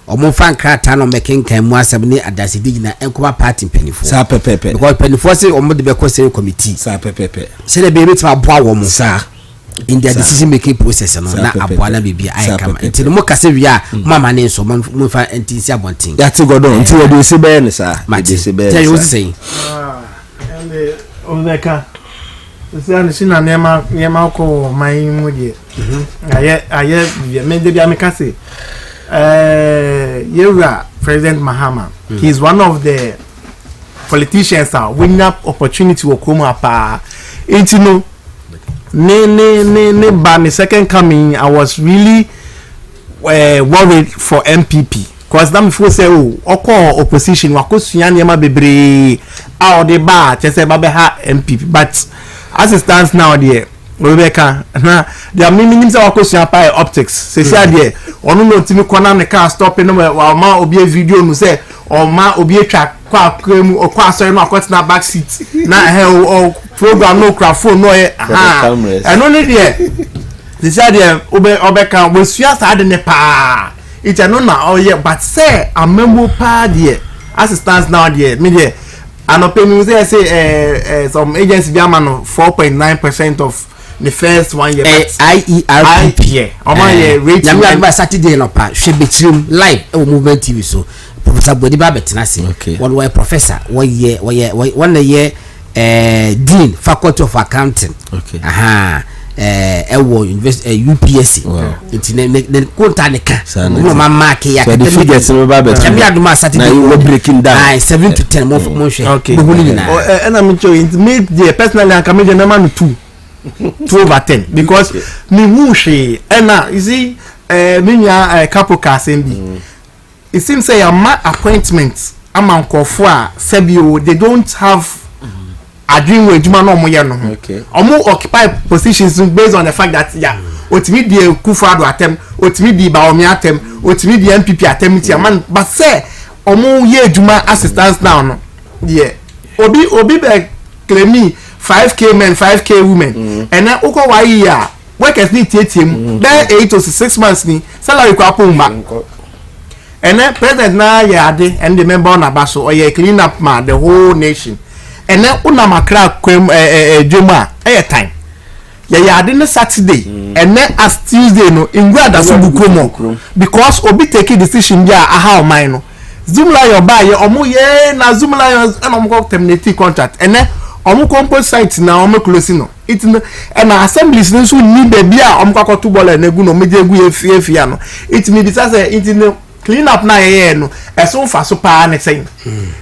omu fan krata no mekenkan mu asem ni adase digina enkoba party penifo sa pepepe because penifo say omu de be question committee sa pepepe say the be meet ma boa wo mu sa in their decision making process no na aboa na bibia ai kama until mo kase via mo manen so mo fa entisi abontin that Godon until you dey say be ni sa dey say be tell you what say Omeka sisi na nema ko mai mudie aye me de bia me kase Yewra President Mahama he is one of the politicians that win up opportunity wo come up intino ne by my second coming I was really worried for MPP because them before say oko opposition wakosua niam bebre out the bar say babeha MPP but as it stands now there Rebecca na there meaning say wakosua pa optics say there onu no timi kona ne car stop no ma obi video no say o ma obi atwa kwa kremu o kwa so no akoti na back seat na program no crafo no and only there this there obeka we sua sa de ne pa it no na but say amembo pa there as it stands now there me there and opinion say some agency be am 4.9% of the first 1 year IERP omo ye rate na Saturday no pa hwe betrim live movement TV so Professor Bodiba betina se one way professor one year dean faculty of accounting university UPSC it ne konta ne ka no mama ke ya the figures no ba betina me aduma Saturday na you breaking down 7 to 10 mo hwe and I'm it made the personally and comedy number 2 over 10 because me mushi and you see me ya couple kasembi it seems say my appointments among kofua sebio they don't have a dream with juma no moye no omo occupy positions based on the fact that otimi die Kufuado atem otimi di Baomi atem otimi di MPP atem ti man but say omo ye juma assistance now no obi be claim 5k men 5k women and then uko wa year workers need tietiem there 8 to 6 months ni salary kwa pumba and then president na yade and the member na baso or ye clean up ma the whole nation and then una makra kwem juma time ye yade no Saturday and then as Tuesday no ingwa da so bukomo because obi take decision dia aha o man no Zoom lion buy ye omo ye na Zoom lion and omo terminate contract and then omo compost site na omo close no it no and assemblies no so ni baby a omo kwakoto ball na egu no meje egu efia no it me be say it no clean up na ye no eso fa so pa na say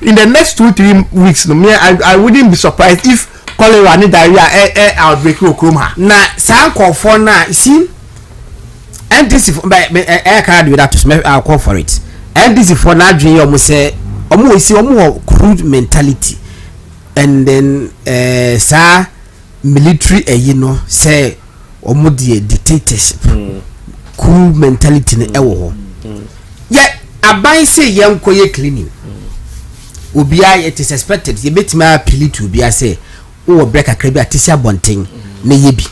in the next 2-3 weeks no me I wouldn't be surprised if cholera and diarrhea outbreak okroma na sankofo na see NDC for card with that to I'll call for it NDC for na dream omo say omo we see omo crude mentality and then sa military you know say omo the dictatorship cool mentality na ewo ho yeah aban say yenko ye cleaning obia it is expected ye betima appeal to obia say o break akra bi atisia bonten na ye bi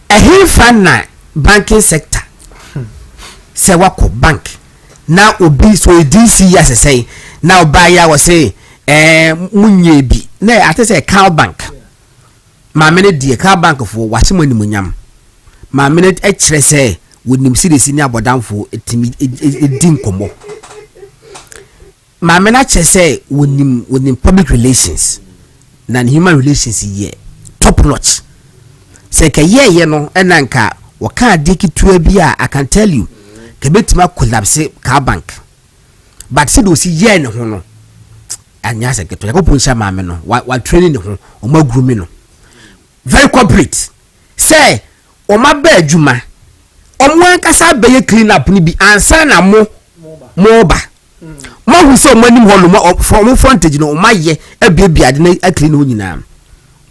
a fan na banking sector say wako bank na obi so DC yes say now buy ya was say munye bi na ate say cow bank ma mene die cow bank for wase mani munyam ma mene e kire say wonim siresi ni abodamfo etimi edin komo ma mena kire say wonim public relations na human relations ye top notch say ka ye no enanka waka diki tuwa bi a I can tell you kebetima collapse cow bank but see do see ye ne ho no anya se keto yakopon sha maame no wa training ne ho o ma grooming no very corporate say o ma ba adwuma o mo ankasa ba ye clean up ni bi ansa na mo ba mo hu so mo anim ho no from frontage no o ma ye abia ade na clean ho nyina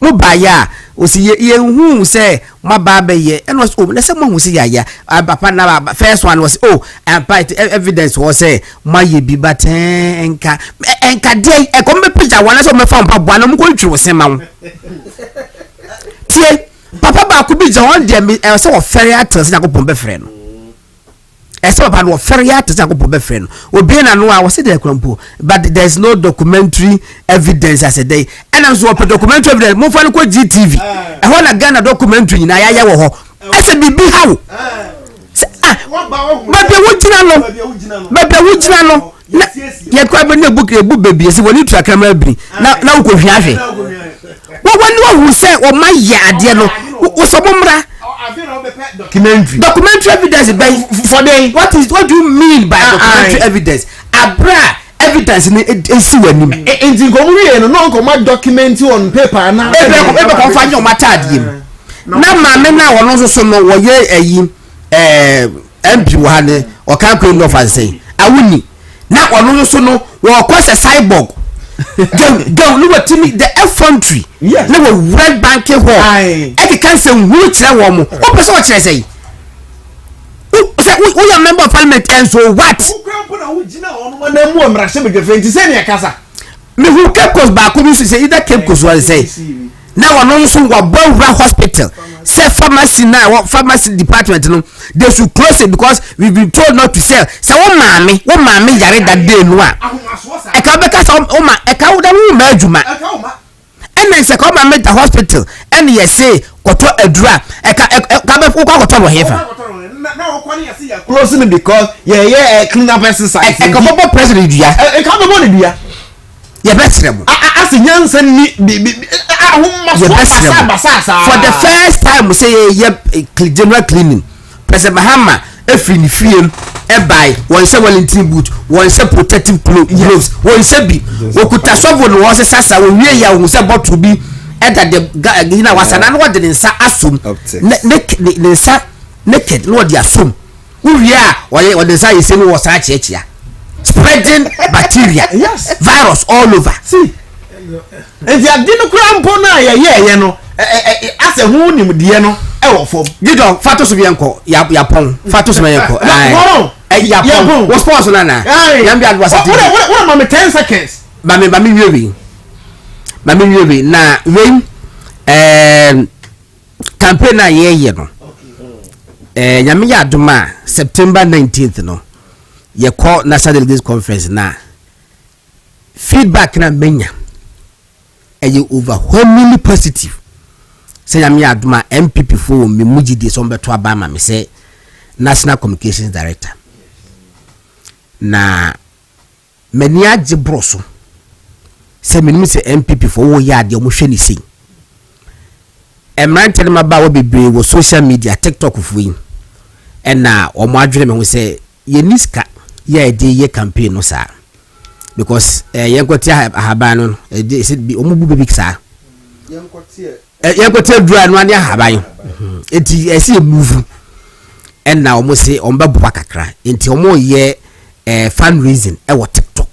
mo ba ya o si ye hu say ma ba ba ye and was oh na say mo hu si ya papa na first one was oh and evidence was say ma ye bi but enka dey e ko me picture one so me fa mpa bua na mo ko twiro se ma wo tie papa ba ko bi je on dey me say wo ferry atres na ko pombe frɛ no ese papa no ferry atres na ko pombe frɛ no obi na no a wo se dey krampo but there is no documentary evidence as a day and am so documentary evidence mo fa no ko GTV e ho na Ghana documentary nyina ya wo ho ese bibi hawo bebe wo gina no ye kwa be na ebu baby esi woni tua camera bi na wo ko hwiahwe wo woni wo se o ma ye ade no wo so bomra documentary evidence by for day what do you mean by documentary evidence abra evidence ni esi wanim enti ko mu ye no ko ma document on paper na ebe ko fa nyo mata ade na ma me na wono so no wo ye ayi MP wa ne o kan ko no fa say awuni na wono so no wo ko se cyborg go no watimi the effrontery na wo red bank hall e kan se hu kire wo mo o pese o kire say we are member of parliament and so what na mu amra se be defend say ne kasa me who Cape Coast ba ko bi say either Cape Coast or say now wono so wo Bawura hospital say pharmacy now pharmacy department no they should close it because we've been told not to sell say wo maame yare that day no a e ka be ka say o ma e ka wo da wo ma adwuma and then say come at the hospital and you say koto adura e ka be ko koto wo hefa na wo kwani ya see ya closing because clean up exercise e ka bo president dua e ka bo ne dua ye betrem as nyansa ni for the first time we say general cleaning President Mahama efini fiem e buy one say Wellington boot one say protective gloves one say bi okuta shovel no wo say sasa we wie ya wo say bottle bi e da de na wasana no de nsa asum ne nsa naked no de asum wo wie a wo de nsa yese no wo sa chiachia spreading bacteria yes virus all over see if you didn't crampo na ye no ase hu nim de no e wo fom gido fatos bi enko ya pon fatos me enko ya pon was pause na ya mbi adwa sati what mama 10 seconds mami wiebi na we campaign na ye no nyame ya adoma September 19th no ye call national delegates conference na feedback na menya overwhelmingly positive say nyame adoma MPP for me mujide so mbeto abama me say national communications director na mani age broso say me say MPP for wo ya de mo hwe ni sei emrante ma ba wo bebre wo social media TikTok fuyin na o mo adwene me ho say ye niska ye de ye campaign no sa because yenkotia ahaban no e said bi omubu bebik sa yenkotia dura no ane ahaban enti ese move and now omo say omba bua kakra enti omo ye fundraising e wo TikTok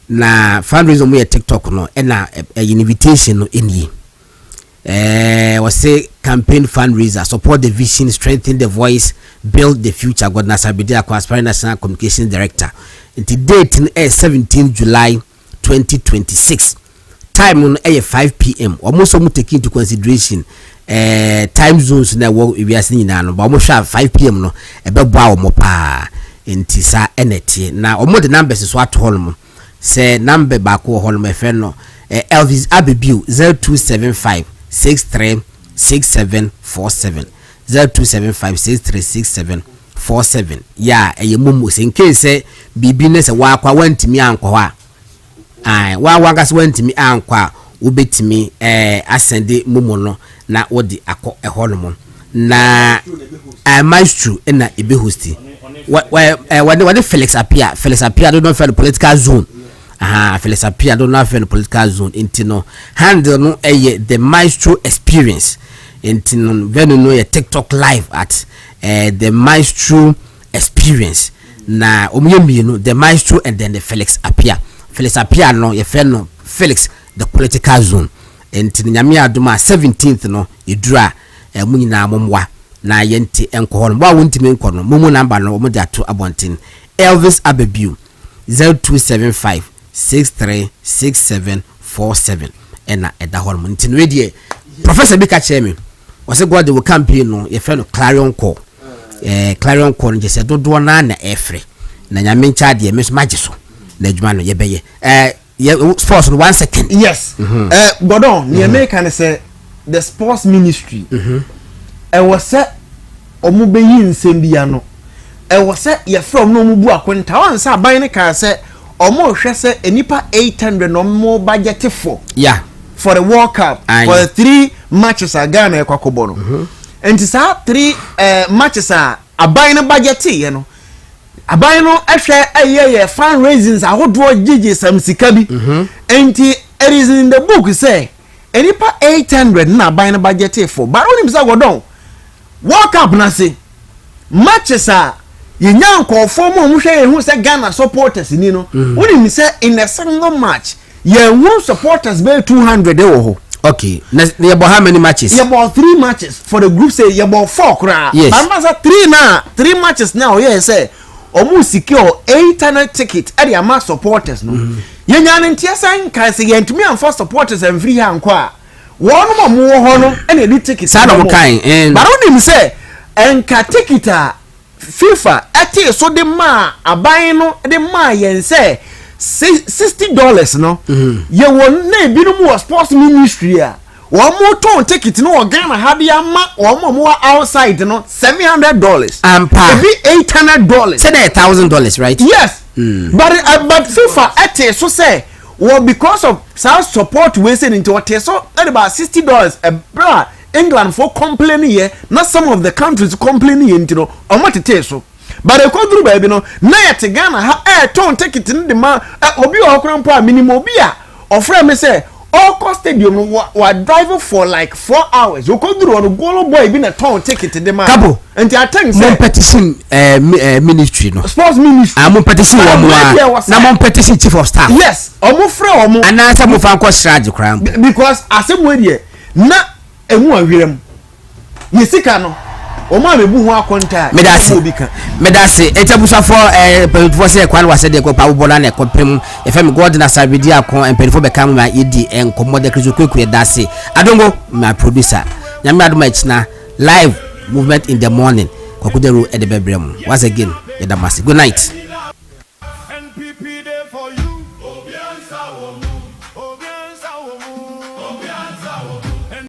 na fundraising omo ye TikTok no na invitation no eni we say campaign fundraiser support the vision strengthen the voice build the future God Asare-Bediako aspiring national communications director. The date is 17 July 2026. Time on 5 p.m. Almost some take into consideration time zones na we are seeing now, but almost 5 p.m. no ebe boa omo pa enti sa eneti na omo the numbers is what holm say number back holm efe no Elvis Abibu 0275 636747 0275636747 ya mumu in case bibi ne se wa kwa wantimi ankwa wa gas wantimi ankwa ubetimi asende mumu no na wodi akọ eholomo na maestro na ebe hosti what Felix appear don't know for the political zone. Felix appear don't know for the political zone. Intino handle no the maestro experience. Intino when you know a TikTok live at the maestro experience. Na omiyemi no the maestro and then the Felix appear no ye fe no Felix the political zone. Intino nyame adoma 17th no edura mu nyina momwa na yenti enko no wa wontimi enko no mumu number no mo ato abontin Elvis Abebiu 0275 636747 ena eda hɔ no ntino we professor Bika Chemi was God will campaign no ye friend Clarion Call Clarion Call no just dodo na efre na nyame ncha de me so magiso na adwuma no ye beye sports no 1 second yes Gordon near me can say the sports ministry e was say omo beyi nsem bia no e was say ye from no mu bu akwenta wan say aban ne kan say omo hwe say enipa 800 no mo budget for the World Cup for the 3 matches Ghana ekwakobo no enti sa 3 matches aban ne budget ye no aban no ehwe ayeye fundraisings ahodo gigi samsika bi enti it is in the book say enipa 800 na aban ne budget for but onim say Gordon World Cup na say matches yenyan kofo mo hwe ye hu say Ghana supporters ni no onim say in a single match ye hu supporters be 200 wo ho. Okay, na ye bo how many matches? Ye bo 3 matches for the group say ye bo 4 kra. Yes. But say 3 matches now ye say omu secure 800 tickets e dey ma supporters no. Yenyan ntia san kan say ye ntumi am for supporters and free hand kwa. Won mo ho no e na di tickets. Sa no kan. But onim say enka ticketa FIFA ati so de ma aban no de ma yen say $60 no ye won na ebinom was sports ministry a wo mo ton ticket no Ghana ha bia ma wo mo outside no $700 ampa be $800 say $1,000 right? yes but FIFA ati so say well because of some support we say into what so at about $60 a bra England for complaining here not some of the countries complaining you know or what it is so but e koduru baby no na yet Ghana ha ton ticket in the man obi okran po minimum obi a ofre me say all cost stadium we driving for like 4 hours o koduru on golo boy bi na ton ticket in the man Kabo and I think say petition ministry no sports ministry am petition wo na mo petition chief of staff yes omo frɛ omo anasa mo fan ko shrage kran because asem we dey na emu awirem yesika no o ma mebu ho akonta medase etabusa for pelifo se kwan wase de ko pa bola na ekopem efem god na Asare-Bediako pelifo be kam ma yedi enkomo de krizo kweku edase adongo my producer nyame adoma ichina live movement in the morning kokudero edebrebrem once again yedamase good night.